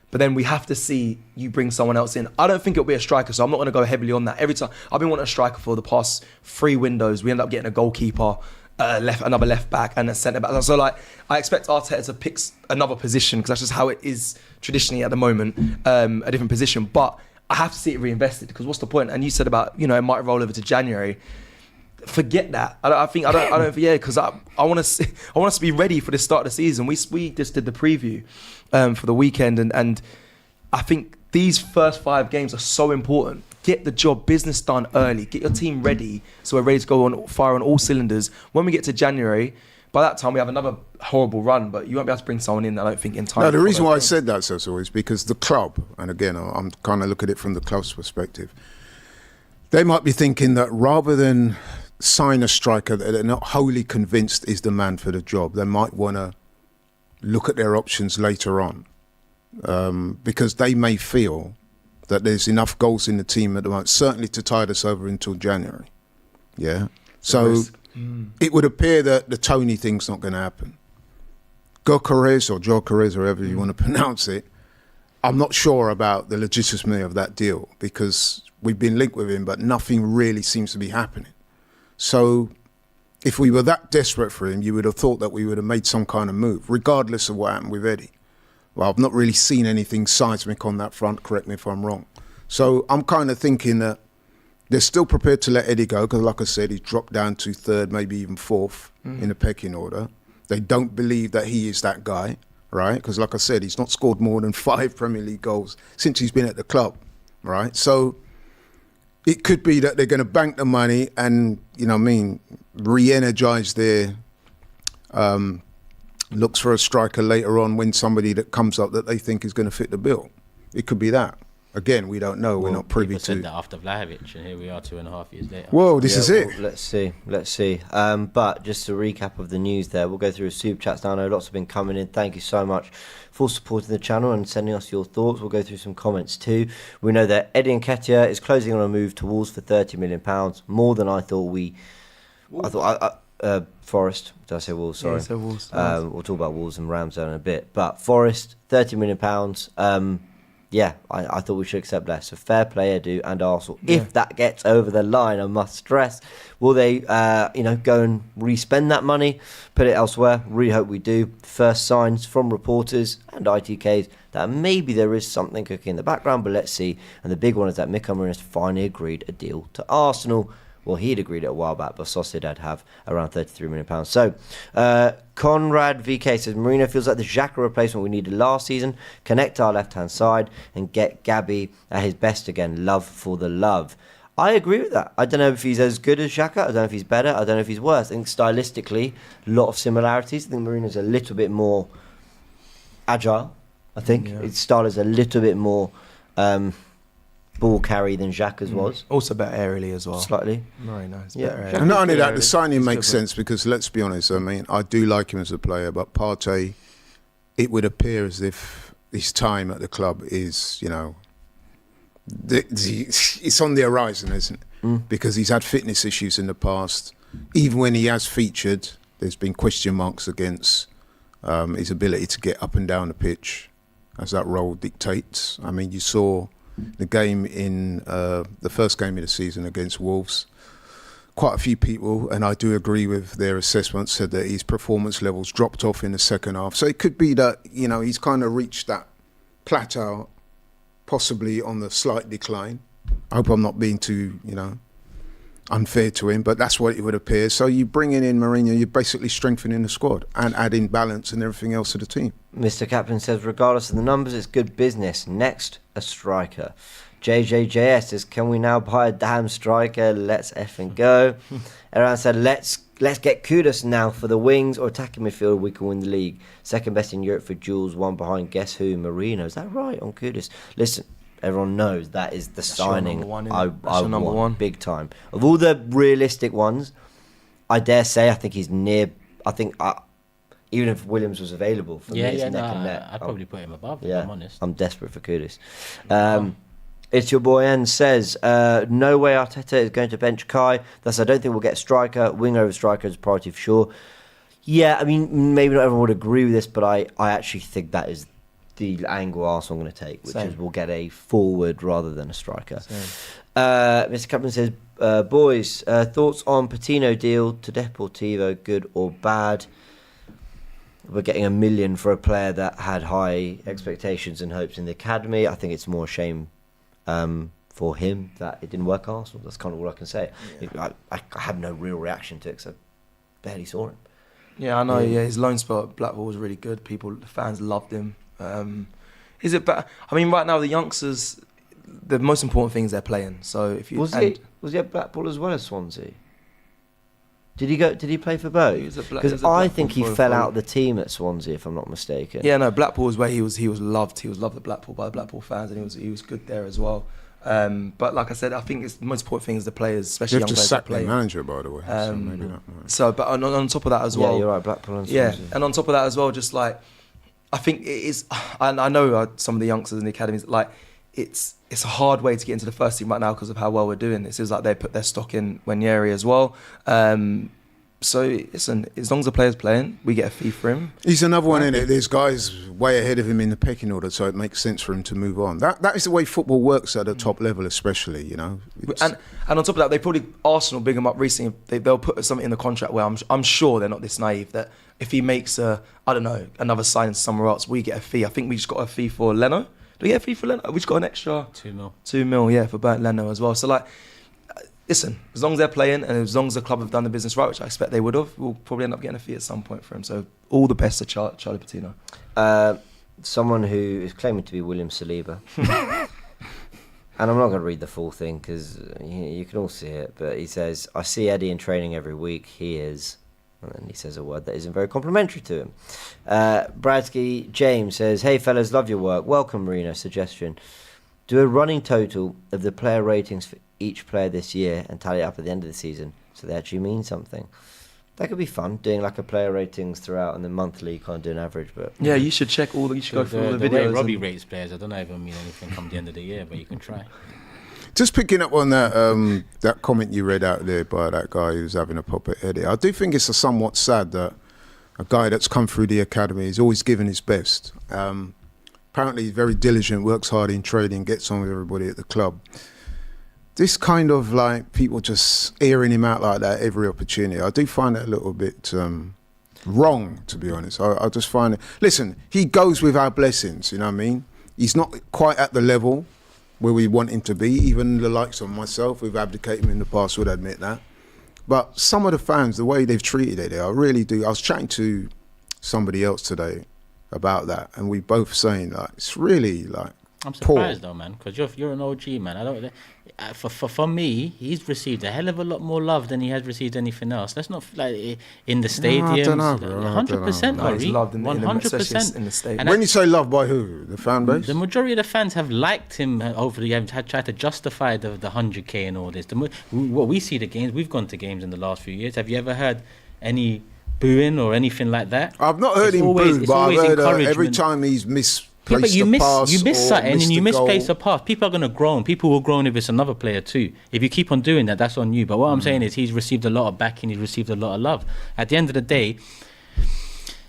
Speaker 2: But then we have to see you bring someone else in. I don't think it'll be a striker, so I'm not going to go heavily on that. Every time I've been wanting a striker for the past 3 windows, we end up getting a goalkeeper, another left back and a centre back. So like, I expect Arteta to pick another position because that's just how it is traditionally at the moment, a different position. But I have to see it reinvested because what's the point? And you said about it might roll over to January. Forget that. I don't. Yeah, because I want us to be ready for the start of the season. We just did the preview for the weekend, and I think these first 5 games are so important. Get the job business done early. Get your team ready so we're ready to go on fire on all cylinders. When we get to January, by that time we have another horrible run, but you won't be able to bring someone in, I don't think, in time.
Speaker 4: No, the reason why I said that, Cecil, is because the club, and again, I'm kind of looking at it from the club's perspective, they might be thinking that rather than sign a striker that they're not wholly convinced is the man for the job, they might want to look at their options later on, because they may feel that there's enough goals in the team at the moment, certainly to tide us over until January. Yeah. So it would appear that the Tony thing's not going to happen. Gyökeres or Gyökeres, however you want to pronounce it, I'm not sure about the legitimacy of that deal because we've been linked with him, but nothing really seems to be happening. So if we were that desperate for him, you would have thought that we would have made some kind of move, regardless of what happened with Eddie. Well, I've not really seen anything seismic on that front, correct me if I'm wrong. So I'm kind of thinking that they're still prepared to let Eddie go because, like I said, he's dropped down to 3rd, maybe even 4th in the pecking order. They don't believe that he is that guy, right? Because, like I said, he's not scored more than 5 Premier League goals since he's been at the club, right? So it could be that they're going to bank the money and, re-energise their looks for a striker later on when somebody that comes up that they think is going to fit the bill. It could be that. Again, we don't know. We're not privy to.
Speaker 3: Said that after Vlahovic, and here we are 2.5 years later.
Speaker 4: Well, this is it.
Speaker 1: Well, let's see. But just a recap of the news there. We'll go through super chats now. I know lots have been coming in. Thank you so much for supporting the channel and sending us your thoughts. We'll go through some comments too. We know that Eddie Nketiah is closing on a move to Wolves for £30 million, more than I thought Forest. Did I say Wolves? Sorry.
Speaker 2: Yeah, so Wolves.
Speaker 1: We'll talk about Wolves and Ramsdale in a bit. But Forest, £30 million. I thought we should accept less. So fair play, Edu and Arsenal.
Speaker 2: Yeah.
Speaker 1: If that gets over the line, I must stress, will they, go and re-spend that money, put it elsewhere? Really hope we do. First signs from reporters and ITKs that maybe there is something cooking in the background, but let's see. And the big one is that Mikel Merino has finally agreed a deal to Arsenal. Well, he'd agreed it a while back, but Sociedad have around £33 million. So, Conrad VK says, Merino feels like the Xhaka replacement we needed last season. Connect our left-hand side and get Gabby at his best again. Love for the love. I agree with that. I don't know if he's as good as Xhaka. I don't know if he's better. I don't know if he's worse. I think stylistically, a lot of similarities. I think Merino's a little bit more agile, I think. His style is a little bit more ball carry than Xhaka's was.
Speaker 2: Also better aerially as well.
Speaker 1: Slightly.
Speaker 2: Very nice.
Speaker 1: Yeah.
Speaker 2: Better
Speaker 4: And not only that,
Speaker 2: aerially.
Speaker 4: the signing
Speaker 2: He's
Speaker 4: makes
Speaker 2: good,
Speaker 4: sense because let's be honest. I mean, I do like him as a player, but Partey, it would appear as if his time at the club is, it's on the horizon, isn't it? Because he's had fitness issues in the past. Even when he has featured, there's been question marks against his ability to get up and down the pitch, as that role dictates. I mean, you saw the game in the first game of the season against Wolves. Quite a few people, and I do agree with their assessment, said that his performance levels dropped off in the second half. So it could be that, he's kind of reached that plateau, possibly on the slight decline. I hope I'm not being too, unfair to him, but that's what it would appear. So you bringing in Mourinho, you're basically strengthening the squad and adding balance and everything else to the team.
Speaker 1: Mr. Captain says, regardless of the numbers, it's good business. Next, a striker. JJJS says, can we now buy a damn striker? Let's effing go. Everyone said, let's get Kudus now for the wings or attacking midfield. We can win the league. Second best in Europe for Jules, one behind guess who? Merino. Is that right on Kudus? Listen, everyone knows that is the signing I want big time. Of all the realistic ones, I dare say I think he's near. I think even if Williams was available for me, it's neck and neck.
Speaker 3: I'd probably put him above, if I'm honest.
Speaker 1: I'm desperate for Kudus. It's your boy N says, no way Arteta is going to bench Kai. Thus, I don't think we'll get a striker. Wing over striker is a priority for sure. Yeah, I mean, maybe not everyone would agree with this, but I actually think that is the angle Arsenal are going to take, which is we'll get a forward rather than a striker. Mr. Captain says, boys, thoughts on Patino deal to Deportivo, good or bad? We're getting $1 million for a player that had high expectations and hopes in the academy. I think it's more a shame for him that it didn't work at Arsenal. That's kind of all I can say. Yeah. I have no real reaction to it because I barely saw him.
Speaker 2: Yeah, I know. Yeah, his loan spell at Blackpool was really good. The fans loved him. Is it better? I mean, right now the youngsters, the most important thing is they're playing. So if you
Speaker 1: was he at Blackpool as well as Swansea? Did he play for both? Because I think he fell out of the team at Swansea, if I'm not mistaken.
Speaker 2: Yeah, no, Blackpool was where he was loved. He was loved at Blackpool by the Blackpool fans, and he was good there as well. But like I said, I think it's the most important thing is the players, especially young players.
Speaker 4: You have to sack the manager, by the way. So maybe not.
Speaker 2: So, but on top of that as well.
Speaker 1: Yeah, you're right, Blackpool and Swansea.
Speaker 2: Yeah, and on top of that as well, just like I think it is. And I know some of the youngsters in the academies, like it's a hard way to get into the first team right now because of how well we're doing. It seems like they put their stock in Wanyeri as well. So listen, as long as the player's playing, we get a fee for him.
Speaker 4: He's another one in it. There's guys way ahead of him in the pecking order, so it makes sense for him to move on. That is the way football works at the top level, especially. And on top of that, they probably Arsenal big him up recently. They'll put something in the contract where I'm sure they're not this naive that if he makes another signing somewhere else, we get a fee. I think we just got a fee for Leno. Do we get a fee for Leno? We just got an extra $2 million, yeah, for Bernd Leno as well. So like. Listen, as long as they're playing and as long as the club have done the business right, which I expect they would have, we'll probably end up getting a fee at some point for him. So all the best to Charlie Patino.
Speaker 1: Someone who is claiming to be William Saliba. And I'm not going to read the full thing because you can all see it. But he says, I see Eddie in training every week. He is... And then he says a word that isn't very complimentary to him. Bradsky James says, hey fellas, love your work. Welcome, Marino. Suggestion. Do a running total of the player ratings for each player this year and tally it up at the end of the season so they actually mean something. That could be fun, doing like a player ratings throughout and then monthly kind of do an average. But
Speaker 2: yeah, you should go through all the videos.
Speaker 3: The way Robbie rates players, I don't know if it'll mean anything come the end of the year, but you can try.
Speaker 4: Just picking up on that comment you read out there by that guy who was having a pop at Eddie. I do think it's somewhat sad that a guy that's come through the academy is always giving his best. Apparently he's very diligent, works hard in training, gets on with everybody at the club. This kind of like people just airing him out like that every opportunity, I do find it a little bit wrong, to be honest. I just find it. Listen, he goes with our blessings, you know what I mean? He's not quite at the level where we want him to be. Even the likes of myself, who've abdicated him in the past, would admit that. But some of the fans, the way they've treated it, I really do. I was chatting to somebody else today about that, and we both saying like it's really like.
Speaker 3: I'm surprised though, man, because you're an OG, man. I don't. For me, he's received a hell of a lot more love than he has received anything else. Let's not like in the stadiums.
Speaker 4: I don't know, bro.
Speaker 3: 100%,
Speaker 2: he's loved in
Speaker 3: 100%.
Speaker 2: in the stadium.
Speaker 4: When you say love by who? The fan base?
Speaker 3: The majority of the fans have liked him over the years, had tried to justify the 100k and all this. What we see the games, we've gone to games in the last few years. Have you ever heard any booing or anything like that?
Speaker 4: I've not heard him boo, but I've heard every time he's misplaced
Speaker 3: but you
Speaker 4: a pass
Speaker 3: you miss something and you misplace
Speaker 4: goal.
Speaker 3: a pass. People are going to groan. People will groan if it's another player too. If you keep on doing that, that's on you. But what I'm saying is he's received a lot of backing. He's received a lot of love. At the end of the day,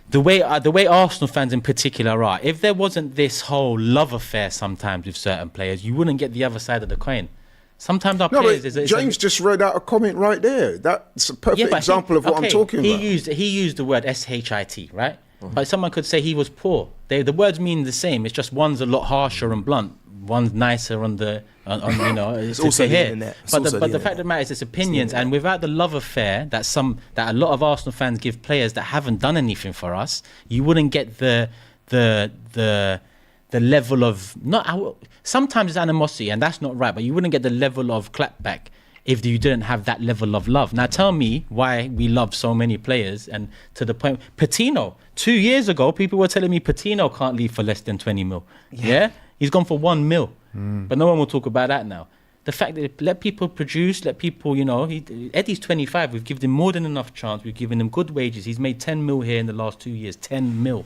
Speaker 3: the way Arsenal fans in particular are, if there wasn't this whole love affair sometimes with certain players, you wouldn't get the other side of the coin. Sometimes our players...
Speaker 4: James just read out a comment right there. That's a perfect example of what I'm talking about.
Speaker 3: He used the word shit, right? But someone could say he was poor. The words mean the same. It's just one's a lot harsher and blunt. One's nicer on the, you know, it's also hear. But the fact of the matter is, it's opinions. And without the love affair that a lot of Arsenal fans give players that haven't done anything for us, you wouldn't get the level of sometimes it's animosity, and that's not right. But you wouldn't get the level of clapback if you didn't have that level of love. Now tell me why we love so many players, and to the point, Patino, 2 years ago, people were telling me Patino can't leave for less than 20 mil. Yeah? He's gone for 1 mil. But no one will talk about that now. The fact that let people produce, let people, you know, Eddie's 25. We've given him more than enough chance. We've given him good wages. He's made 10 mil here in the last 2 years. 10 mil.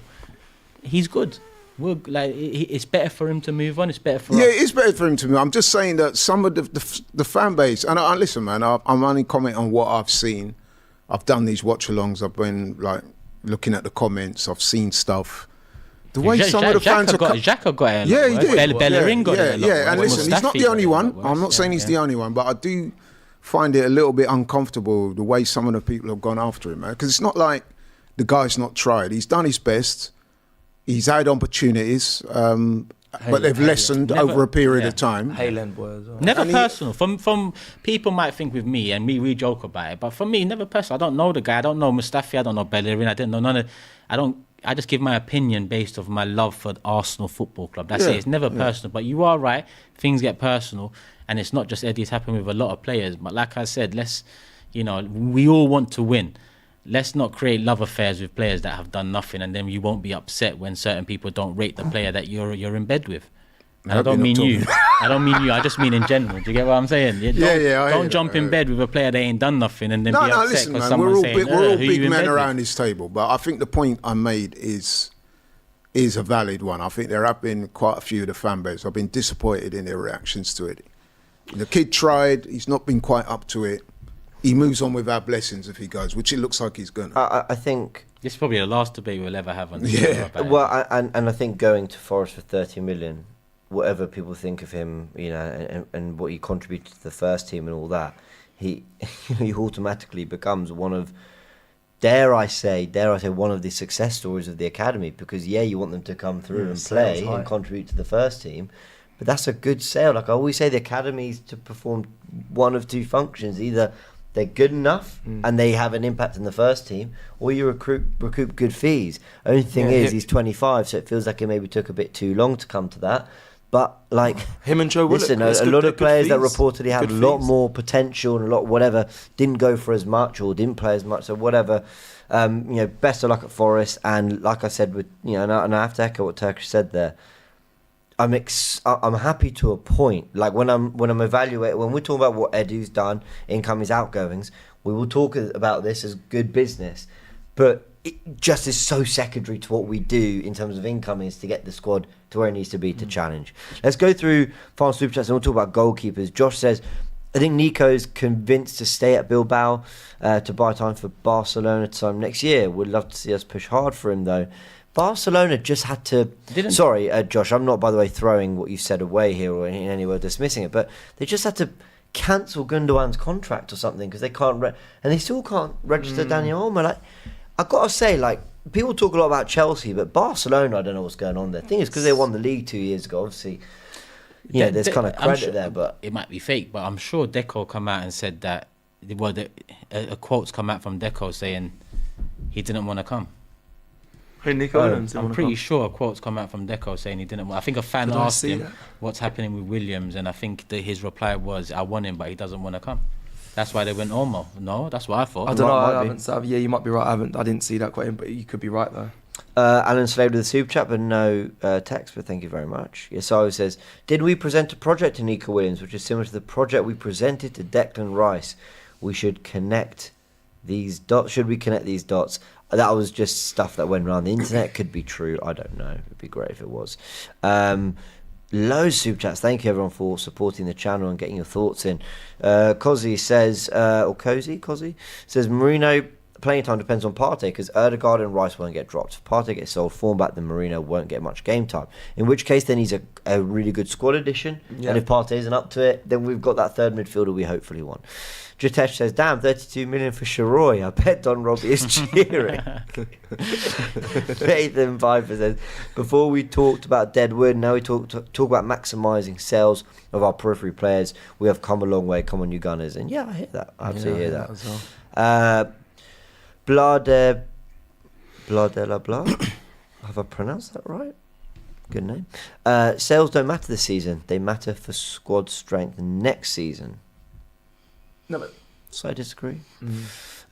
Speaker 3: He's good. It's better for him to move on. It's better for us.
Speaker 4: Yeah, it's better for him to move. I'm just saying that some of the fan base, and I listen, man, I'm only commenting on what I've seen. I've done these watch-alongs. I've been like looking at the comments. I've seen stuff. The way some of the fans
Speaker 3: Xhaka got it.
Speaker 4: Yeah, he did.
Speaker 3: Bellerin got it.
Speaker 4: Yeah, and listen, he's not the only one. I'm not saying he's the only one, but I do find it a little bit uncomfortable the way some of the people have gone after him, man. Because it's not like the guy's not tried. He's done his best. He's had opportunities, but they've lessened over a period of time.
Speaker 2: Haaland was
Speaker 3: never personal. From people might think with me, and we joke about it, but for me, never personal. I don't know the guy. I don't know Mustafi. I don't know Bellerin. I didn't know none of. I just give my opinion based off my love for the Arsenal Football Club. That's it. It's never personal. But you are right. Things get personal, and it's not just Eddie. It's happened with a lot of players. But like I said, we all want to win. Let's not create love affairs with players that have done nothing, and then you won't be upset when certain people don't rate the player that you're in bed with. And I don't mean you. I don't mean you. I just mean in general. Do you get what I'm saying? Don't jump in bed with a player that ain't done nothing and then be upset because someone's saying,
Speaker 4: we're all big men around this table. But I think the point I made is a valid one. I think there have been quite a few of the fan base. I've been disappointed in their reactions to it. The kid tried. He's not been quite up to it. He moves on with our blessings if he goes, which it looks like he's going to.
Speaker 1: I think...
Speaker 3: This is probably the last debate we'll ever have on this.
Speaker 1: Yeah. Well, and I think going to Forest for 30 million, whatever people think of him, you know, and what he contributed to the first team and all that, he automatically becomes one of, dare I say, one of the success stories of the academy. Because, you want them to come through and play and contribute to the first team. But that's a good sale. Like I always say, the academy's to perform one of two functions. Either they're good enough and they have an impact in the first team, or you recoup good fees. Only thing is, he's 25, so it feels like it maybe took a bit too long to come to that. But like
Speaker 2: him and Joe Willock,
Speaker 1: listen, a lot of players that reportedly have a lot more potential and a lot whatever didn't go for as much or didn't play as much, so whatever. Best of luck at Forest. And like I said, with and I have to echo what Turkish said there. I'm happy to a point. Like when I'm evaluating, when we're talking about what Edu's done, incomings, outgoings, we will talk about this as good business. But it just is so secondary to what we do in terms of income is to get the squad to where it needs to be to challenge. Let's go through final super chats and we'll talk about goalkeepers. Josh says, I think Nico's convinced to stay at Bilbao to buy time for Barcelona time next year. Would love to see us push hard for him though. Barcelona just had to... Sorry, Josh, I'm not, by the way, throwing what you said away here or in any way dismissing it, but they just had to cancel Gundogan's contract or something because they can't... and they still can't register Daniel Olmo. Like, I've got to say, like, people talk a lot about Chelsea, but Barcelona, I don't know what's going on there. The thing is, because they won the league 2 years ago, obviously, there's kind of credit there, but...
Speaker 3: It might be fake, but I'm sure Deco come out and said that... Well, a quote's come out from Deco saying he didn't want to come.
Speaker 2: Hey, Nico Williams,
Speaker 3: I'm pretty sure a quote's come out from Deco saying he didn't want. I think a fan asked him what's happening with Williams, and I think his reply was, "I want him, but he doesn't want to come." That's why they went Olmo. No, that's what I thought.
Speaker 2: I don't know. I haven't. Yeah, you might be right. I didn't see that quite, but you could be right though.
Speaker 1: Alan Slade with the super chat, but no text. But thank you very much. Yasawa says, "Did we present a project to Nico Williams, which is similar to the project we presented to Declan Rice? We should connect these dots. Should we connect these dots?" That was just stuff that went around the internet. Could be true. I don't know. It'd be great if it was. Loads of super chats. Thank you everyone for supporting the channel and getting your thoughts in. Cozy says, Cozy says, Merino playing time depends on Partey because Ødegaard and Rice won't get dropped. If Partey gets sold form back, then Merino won't get much game time. In which case, then he's a really good squad addition. Yeah. And if Partey isn't up to it, then we've got that third midfielder we hopefully want. Jitesh says, damn, 32 million for Sharoy. I bet Don Robbie is cheering. Nathan Piper says, before we talked about Deadwood, now we talk about maximising sales of our periphery players. We have come a long way. Come on, you Gunners. And yeah, I hear that. I absolutely hear that. Blah de la blah. Have I pronounced that right? Good name. Sales don't matter this season. They matter for squad strength next season.
Speaker 2: No, but
Speaker 1: so I disagree.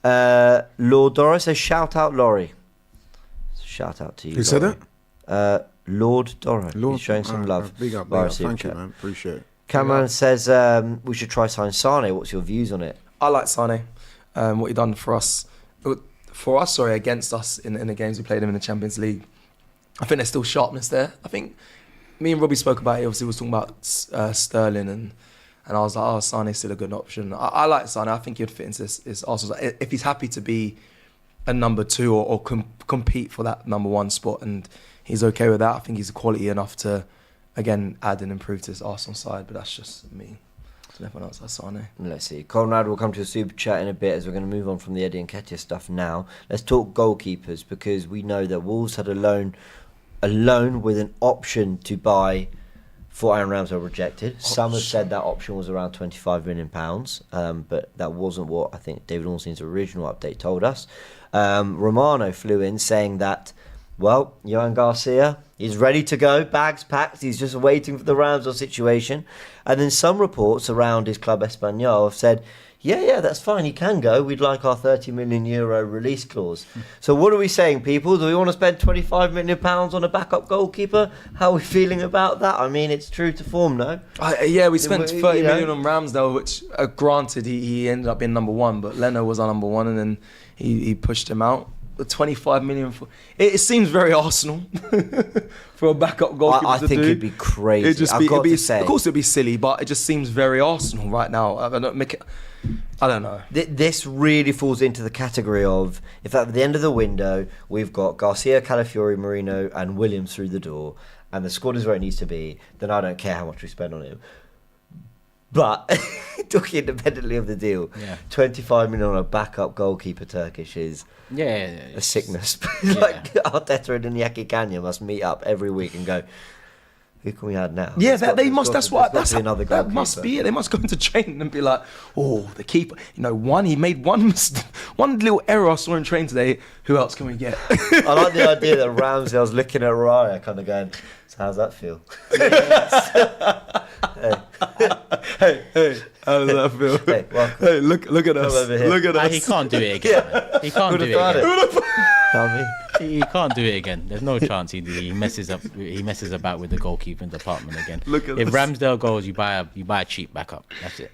Speaker 1: Lord Dora says, shout out Laurie. Shout out to you.
Speaker 4: Who said
Speaker 1: that? Lord Dora. He's showing some love.
Speaker 4: Big up, big up. Thank you, man. Appreciate it.
Speaker 1: Cameron says, we should try sign Sane. What's your views on it?
Speaker 2: I like Sane. What he done for us. Against us in the games we played him in the Champions League. I think there's still sharpness there. I think me and Robbie spoke about it. Obviously, we was talking about Sterling and I was like, oh, Sane's still a good option. I like Sane. I think he'd fit into this Arsenal. If he's happy to be a number two or compete for that number one spot and he's okay with that, I think he's quality enough to, again, add and improve to this Arsenal side. But that's just me. Everyone else has Sane.
Speaker 1: Let's see. Conrad will come to a super chat in a bit as we're going to move on from the Eddie Nketiah stuff now. Let's talk goalkeepers because we know that Wolves had a loan with an option to buy for Aaron Ramsdale rejected. Some have said that option was around £25 million, but that wasn't what I think David Ornstein's original update told us. Romano flew in saying that, well, Johan Garcia is ready to go, bags packed, he's just waiting for the Ramsdale situation. And then some reports around his club Espanyol have said, yeah, that's fine, he can go. We'd like our €30 million release clause. So what are we saying, people? Do we want to spend £25 million on a backup goalkeeper? How are we feeling about that? I mean, it's true to form, no?
Speaker 2: We spent 30 million on Ramsdale, which granted he ended up being number one, but Leno was our number one and then he pushed him out. 25 million for it seems very Arsenal for a backup goalkeeper. I
Speaker 1: think it'd be crazy.
Speaker 2: Of course it'd be silly, but it just seems very Arsenal right now. I don't know.
Speaker 1: This really falls into the category of if at the end of the window we've got Garcia, Calafiori, Merino, and Williams through the door, and the squad is where it needs to be, then I don't care how much we spend on him. But talking independently of the deal, 25 million on a backup goalkeeper Turkish is a sickness. Like Arteta and Iñaki Kanya must meet up every week and go, who can we add now?
Speaker 2: Yeah, that must be it. They must go into training and be like, oh, the keeper. He made one little error I saw in training today. Who else can we get?
Speaker 1: I like the idea that Ramsdale's looking at Raya, kind of going, so how's that feel?
Speaker 2: Hey, how does that feel? Hey, look at us. Look at us.
Speaker 3: He can't do it again. He can't do it again. He can't do it again. There's no chance he messes up. He messes about with the goalkeeping department again. If Ramsdale goes, you buy a cheap backup. That's it.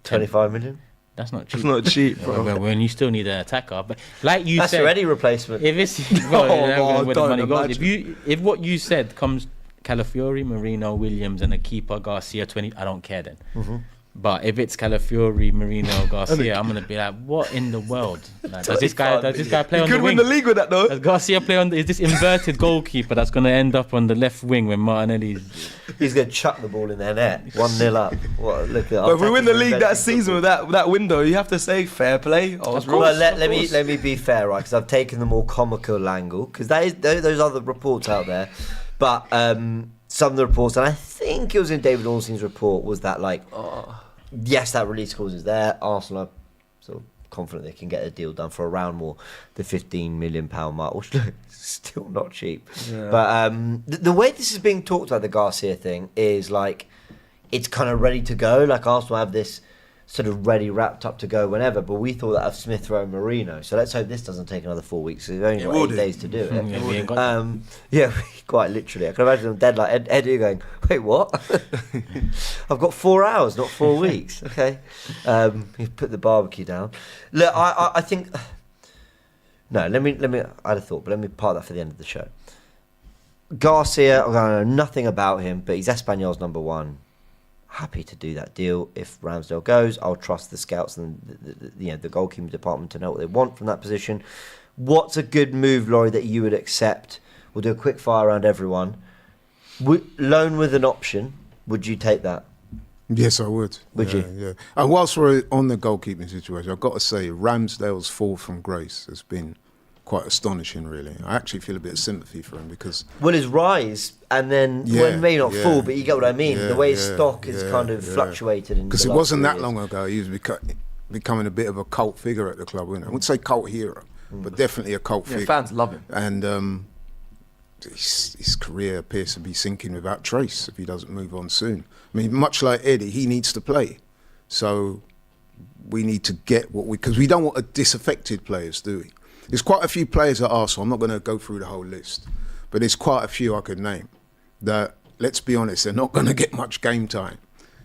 Speaker 1: 25 million.
Speaker 3: That's not cheap.
Speaker 2: It's not cheap, bro.
Speaker 3: When you still need an attacker, but like you
Speaker 1: That's
Speaker 3: said,
Speaker 1: your Eddie replacement.
Speaker 3: if it's where the
Speaker 2: don't
Speaker 3: money goes,
Speaker 2: imagine.
Speaker 3: if what you said comes Calafiori, Merino, Williams, and a keeper Garcia 20, I don't care then. But if it's Calafiori, Merino, Garcia, I'm gonna be like, what in the world? Like, does this guy play
Speaker 2: He
Speaker 3: on the
Speaker 2: could
Speaker 3: wing?
Speaker 2: win the league with that though.
Speaker 3: Does Garcia play on? Is this inverted goalkeeper that's gonna end up on the left wing when Martinelli's?
Speaker 1: He's going to chuck the ball in their net. 1-0 up. What, look at
Speaker 2: But if we win the league that
Speaker 1: Arteta's
Speaker 2: season with that window, you have to say fair play.
Speaker 3: Of
Speaker 1: Well,
Speaker 3: course.
Speaker 1: let me be fair, right? Because I've taken the more comical angle. Because those other reports out there, but some of the reports, and I think it was in David Ornstein's report, was that like, yes, that release clause is there. Arsenal are sort of confident they can get a deal done for around more the £15 million mark, which look, still not cheap.
Speaker 2: Yeah.
Speaker 1: But the way this is being talked about, the Garcia thing, is like it's kind of ready to go. Like Arsenal have this sort of ready, wrapped up to go whenever. But we thought that of Smith Rowe and Marino. So let's hope this doesn't take another 4 weeks. We've only got 8 days to do it.
Speaker 3: Yeah, we ain't got
Speaker 1: Yeah, quite literally. I can imagine them dead like Eddie going, wait, what? I've got 4 hours, not 4 weeks. Okay. You put the barbecue down. Look, I think... No, let me. I had a thought, but let me park that for the end of the show. Garcia, I know nothing about him, but he's Espanyol's number 1. Happy to do that deal. If Ramsdale goes, I'll trust the scouts and the goalkeeping department to know what they want from that position. What's a good move, Laurie, that you would accept? We'll do a quick fire around everyone. Loan with an option. Would you take that?
Speaker 4: Yes, I would.
Speaker 1: Would you?
Speaker 4: Yeah. And whilst we're on the goalkeeping situation, I've got to say Ramsdale's fall from grace has been quite astonishing, really. I actually feel a bit of sympathy for him because...
Speaker 1: Well, his rise, and then, maybe not full, but you get what I mean. The way his stock has kind of fluctuated.
Speaker 4: Because it wasn't that long ago, he was becoming a bit of a cult figure at the club, wasn't it? I wouldn't say cult hero, but definitely a cult figure.
Speaker 2: Fans love him.
Speaker 4: And his career appears to be sinking without trace if he doesn't move on soon. I mean, much like Eddie, he needs to play. So we need to get because we don't want a disaffected players, do we? There's quite a few players at Arsenal, I'm not going to go through the whole list, but there's quite a few I could name that, let's be honest, they're not going to get much game time.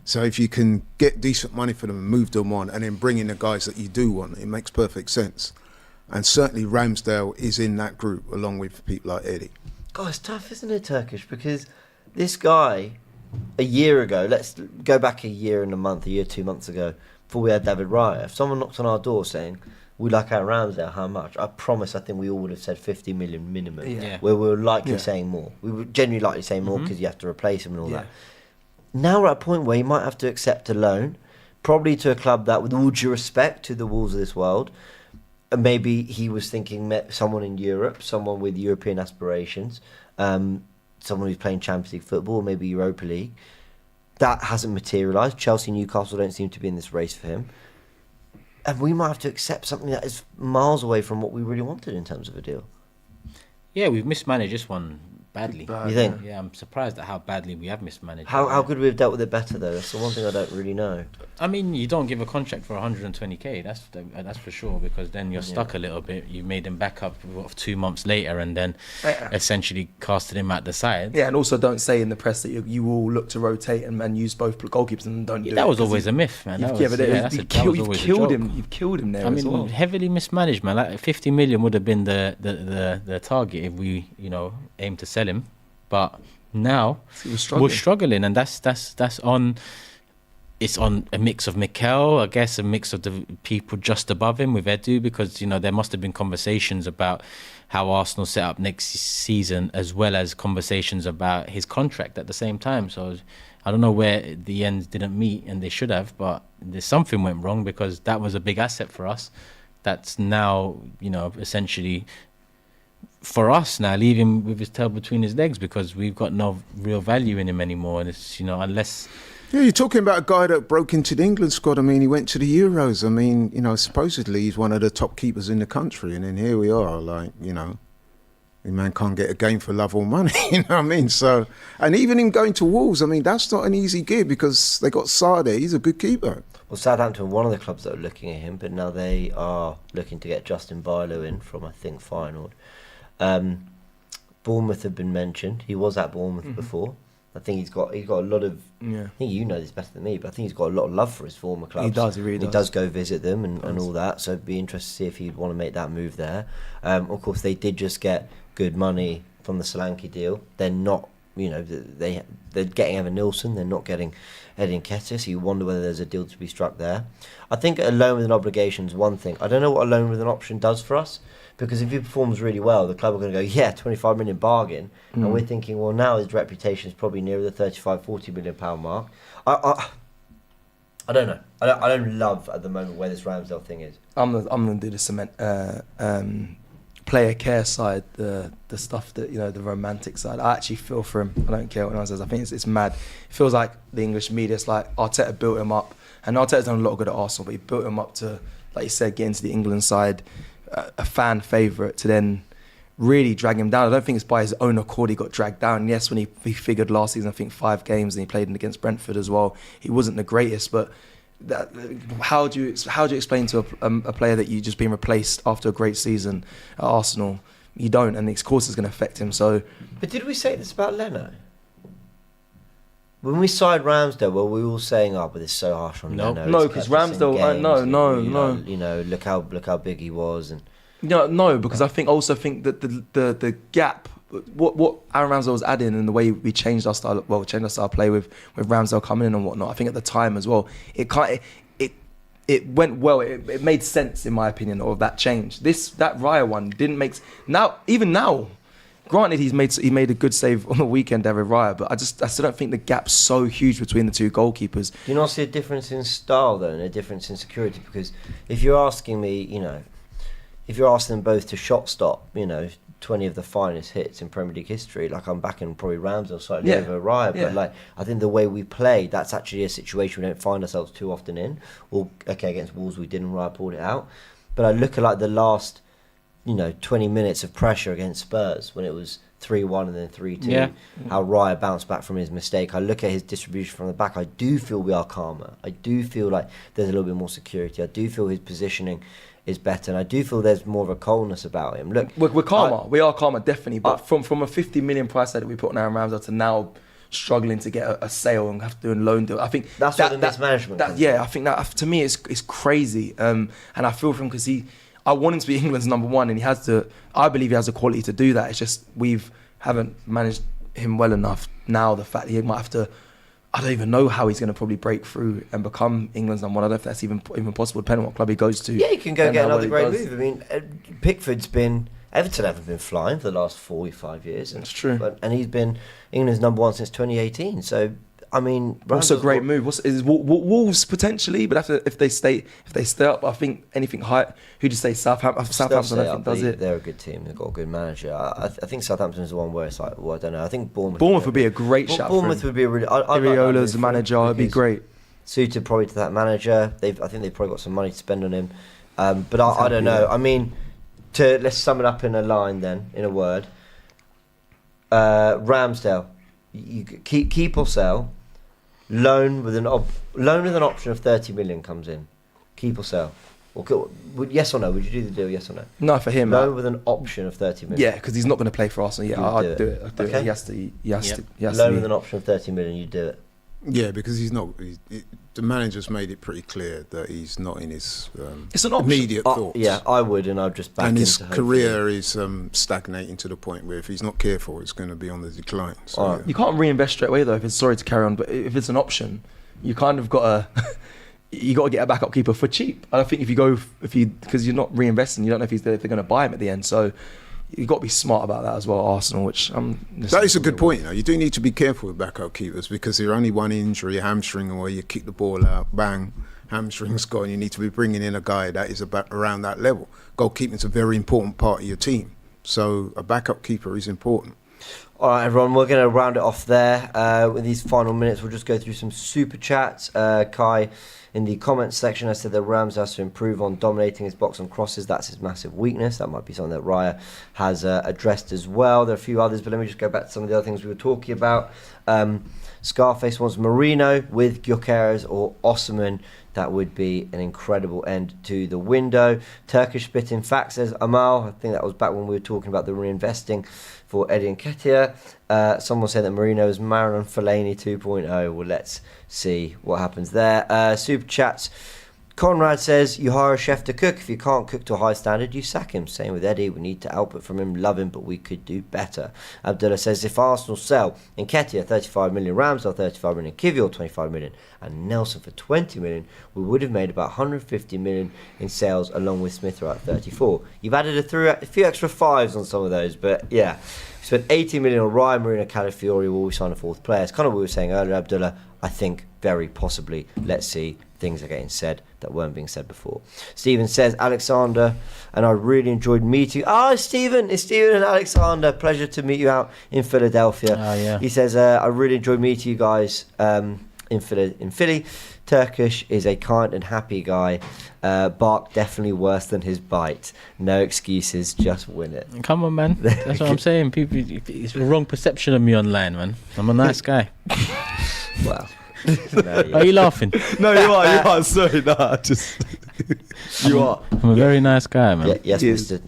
Speaker 4: So if you can get decent money for them and move them on and then bring in the guys that you do want, it makes perfect sense. And certainly Ramsdale is in that group along with people like Eddie.
Speaker 1: God, it's tough, isn't it, Turkish? Because this guy, a year ago, let's go back a year and a month, 2 months ago, before we had David Raya, if someone knocked on our door saying, we like our Ramsdale, how much? I promise I think we all would have said 50 million minimum, where we were likely saying more. We were genuinely likely saying more because you have to replace him and all that. Now we're at a point where you might have to accept a loan, probably to a club that, with all due respect to the Wolves of this world, and maybe he was thinking someone in Europe, someone with European aspirations, someone who's playing Champions League football, maybe Europa League. That hasn't materialised. Chelsea and Newcastle don't seem to be in this race for him. And we might have to accept something that is miles away from what we really wanted in terms of a deal.
Speaker 3: Yeah, we've mismanaged this one badly.
Speaker 1: You think?
Speaker 3: Yeah, I'm surprised at how badly we have mismanaged.
Speaker 1: How could we have dealt with it better, though? That's the one thing I don't really know.
Speaker 3: I mean, you don't give a contract for 120k. That's for sure, because then you're stuck a little bit. You made him back up 2 months later, and then essentially casted him at the side.
Speaker 2: Yeah, and also don't say in the press that you will look to rotate and use both goalkeepers, and don't do
Speaker 3: that
Speaker 2: it.
Speaker 3: was always a myth, man.
Speaker 2: You've killed him. You've killed him there.
Speaker 3: I mean,
Speaker 2: as well.
Speaker 3: heavily mismanaged, man. Like 50 million would have been the target if we aim to sell him, but now we're struggling, and that's on. It's on a mix of Mikel, I guess, a mix of the people just above him with Edu, because there must have been conversations about how Arsenal set up next season, as well as conversations about his contract at the same time. So I don't know where the ends didn't meet, and they should have, but there's something went wrong, because that was a big asset for us. That's now, essentially for us now, leave him with his tail between his legs, because we've got no real value in him anymore. And it's, unless...
Speaker 4: Yeah, you're talking about a guy that broke into the England squad. I mean, he went to the Euros. I mean, supposedly he's one of the top keepers in the country. And then here we are, like, the man can't get a game for love or money. You know what I mean? So, and even him going to Wolves, I mean, that's not an easy gig, because they got Sade. He's a good keeper. Well,
Speaker 1: Southampton, one of the clubs that are looking at him, but now they are looking to get Justin Bilo in from, I think, Feyenoord. Bournemouth have been mentioned. He was at Bournemouth before. I think he's got a lot of.
Speaker 2: Yeah.
Speaker 1: I think you know this better than me, but I think he's got a lot of love for his former clubs.
Speaker 2: He does. He really does.
Speaker 1: He does go visit them and all that. So it'd be interesting to see if he'd want to make that move there. Of course, they did just get good money from the Solanke deal. They're not, they're getting Evan Nilsson. They're not getting Eddie Nketiah. So you wonder whether there's a deal to be struck there. I think a loan with an obligation is one thing. I don't know what a loan with an option does for us. Because if he performs really well, the club are going to go, yeah, 25 million bargain. And we're thinking, well, now his reputation is probably nearer the 35, 40 million pound mark. I don't know. I don't love at the moment where this Ramsdale thing is.
Speaker 2: I'm gonna do the cement player care side, the stuff that the romantic side. I actually feel for him. I don't care what anyone says. I think it's mad. It feels like the English media. It's like Arteta built him up, and Arteta's done a lot of good at Arsenal, but he built him up to, like you said, get into the England side. A fan favourite to then really drag him down. I don't think it's by his own accord he got dragged down. Yes, when he figured last season, I think 5 games, and he played against Brentford as well. He wasn't the greatest, but how do you explain to a player that you've just been replaced after a great season at Arsenal? You don't, and of course it's going to affect him. So,
Speaker 1: but did we say this about Leno? When we signed Ramsdale, well, we were all saying, "Oh, but it's so harsh on Leno."
Speaker 2: No, because Ramsdale,
Speaker 1: no. Look how big he was, and
Speaker 2: no, because I think that the gap, what Aaron Ramsdale was adding, and the way we changed our style of play with Ramsdale coming in and whatnot. I think at the time as well, it went well. It made sense in my opinion of that change. That Raya one didn't make even now. Granted, he made a good save on the weekend, David Raya, but I still don't think the gap's so huge between the two goalkeepers.
Speaker 1: Do you not see a difference in style though, and a difference in security? Because if you're asking me, if you're asking them both to shot stop, 20 of the finest hits in Premier League history, like I'm backing probably Ramsdale slightly over Raya, but I think the way we play, that's actually a situation we don't find ourselves too often in. Well, okay, against Wolves we didn't, Raya pulled it out, but I look at the last 20 minutes of pressure against Spurs when it was 3-1 and then 3-2, how Raya bounced back from his mistake. I look at his distribution from the back. I do feel we are calmer. I do feel like there's a little bit more security. I do feel his positioning is better, and I do feel there's more of a coldness about him. Look,
Speaker 2: we're calmer. We are calmer, definitely. But from a 50 million price tag that we put on Aaron Ramsdale to now struggling to get a sale and have to do a loan deal, I think
Speaker 1: that's what the mismanagement.
Speaker 2: I think that to me is crazy. And I feel for him because I want him to be England's number one, and I believe he has the quality to do that. It's just haven't managed him well enough. Now the fact that he might have to, I don't even know how he's going to probably break through and become England's number one. I don't know if that's even possible, depending on what club he goes to.
Speaker 1: Yeah, he can go get another great move. I mean, Everton haven't been flying for the last 4 or 5 years.
Speaker 2: That's true.
Speaker 1: And he's been England's number one since 2018. So, I mean,
Speaker 2: also a great move. Is Wolves potentially, but if they stay up, I think anything high. Who do you say? Southampton. Southampton, I think does it.
Speaker 1: They're a good team. They've got a good manager. I think Southampton is the one where it's like, well, I don't know. I think Bournemouth
Speaker 2: would be a great shout.
Speaker 1: Bournemouth would be a really.
Speaker 2: Iriola's manager would be great.
Speaker 1: Suited probably to that manager. I think they've probably got some money to spend on him. But I don't know. I mean, let's sum it up in a line then, in a word. Ramsdale, you keep or sell. Loan with an option of 30 million comes in. Keep or sell? Yes or no? Would you do the deal? Yes or no?
Speaker 2: No, for him.
Speaker 1: Loan with an option of 30 million.
Speaker 2: Yeah, because he's not going to play for Arsenal. Yeah, I'd do it. I'd do it. He has to.
Speaker 1: Loan with an option of 30 million. You do it.
Speaker 4: Yeah, because he's not. The manager's made it pretty clear that he's not in his
Speaker 2: it's an option.
Speaker 4: Immediate thoughts.
Speaker 1: Yeah, I would, and I'd just back him.
Speaker 4: And his career is stagnating to the point where if he's not careful, it's going to be on the decline. So,
Speaker 2: You can't reinvest straight away though. If it's sorry to carry on, but if it's an option, you kind of got to. You got to get a backup keeper for cheap. I think because you're not reinvesting, you don't know if they're going to buy him at the end. So you've got to be smart about that as well, Arsenal.
Speaker 4: That is a good point. You do need to be careful with backup keepers because they're only one injury, hamstring, or you kick the ball out, bang, hamstring's gone. You need to be bringing in a guy that is about around that level. Goalkeeping's a very important part of your team, so a backup keeper is important.
Speaker 1: All right, everyone, we're going to round it off there. With these final minutes, we'll just go through some super chats. Kai, in the comments section, I said that Rams has to improve on dominating his box on crosses. That's his massive weakness. That might be something that Raya has addressed as well. There are a few others, but let me just go back to some of the other things we were talking about. Scarface wants Merino with Gyökeres or Osimhen That would be an incredible end to the window. Turkish spitting fact, says Amal. I think that was back when we were talking about the reinvesting for Eddie Nketiah. Someone said that Merino is Marouane Fellaini 2.0. Well, let's see what happens there. Super chats. Conrad says, you hire a chef to cook. If you can't cook to a high standard, you sack him. Same with Eddie. We need to output from him, love him, but we could do better. Abdullah says, if Arsenal sell Nketiah 35 million, Ramsdale 35 million, Kivior 25 million, and Nelson for 20 million, we would have made about 150 million in sales, along with Smith at 34. You've added a few extra fives on some of those, but yeah. We spent 80 million on Ryan Marino, Calafiori, will we sign a fourth player? It's kind of what we were saying earlier, Abdullah. I think very possibly. Let's see. Things are getting said that weren't being said before. Stephen says, Alexander, and I really enjoyed meeting you. Oh, Stephen, it's Stephen and Alexander. Pleasure to meet you out in Philadelphia.
Speaker 3: Oh, yeah.
Speaker 1: He says, I really enjoyed meeting you guys in Philly. Turkish is a kind and happy guy. Bark definitely worse than his bite. No excuses, just win it.
Speaker 3: Come on, man. That's what I'm saying. People, it's the wrong perception of me online, man. I'm a nice guy.
Speaker 1: Wow.
Speaker 3: Are you laughing?
Speaker 2: No, you are. Sorry, no, just you are.
Speaker 3: I'm a very nice guy, man.
Speaker 1: Yes, Mr.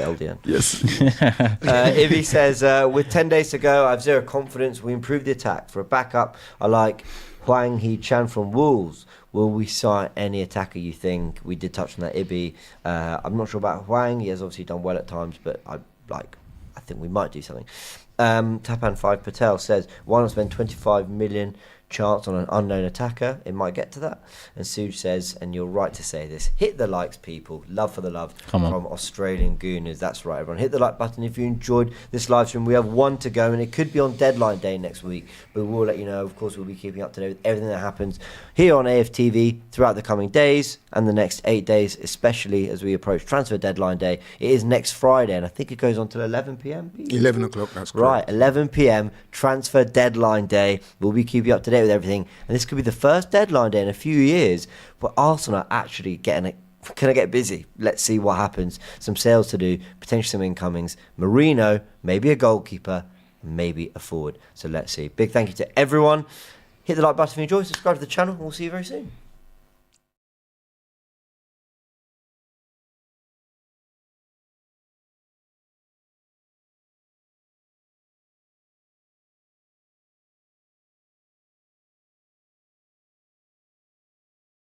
Speaker 1: LDN.
Speaker 2: Yes.
Speaker 1: Ivy says, with 10 days to go, I have zero confidence. We improved the attack. For a backup, I like Hwang Hee-chan from Wolves. Will we sign any attacker, you think? We did touch on that, Ibby. I'm not sure about Hwang. He has obviously done well at times, but I think we might do something. Tapan5 Patel says, why not spend 25 million chance on an unknown attacker? It might get to that. And Suj says, and you're right to say this, hit the likes, people. Love for the love from Australian Gooners. That's right, everyone. Hit the like button if you enjoyed this live stream. We have one to go, and it could be on deadline day next week, but we'll let you know. Of course, we'll be keeping up to date with everything that happens here on AFTV throughout the coming days and the next 8 days, especially as we approach transfer deadline day. It is next Friday, and I think it goes on till 11 p.m.
Speaker 4: 11 o'clock, that's correct.
Speaker 1: Right, 11 p.m. transfer deadline day. We'll be keeping you up to date with everything, and this could be the first deadline day in a few years where Arsenal are actually going to get busy. Let's see what happens. Some sales to do, potentially some incomings. Merino, maybe a goalkeeper, maybe a forward. So let's see. Big thank you to everyone. Hit the like button if you enjoyed. Subscribe to the channel, and we'll see you very soon.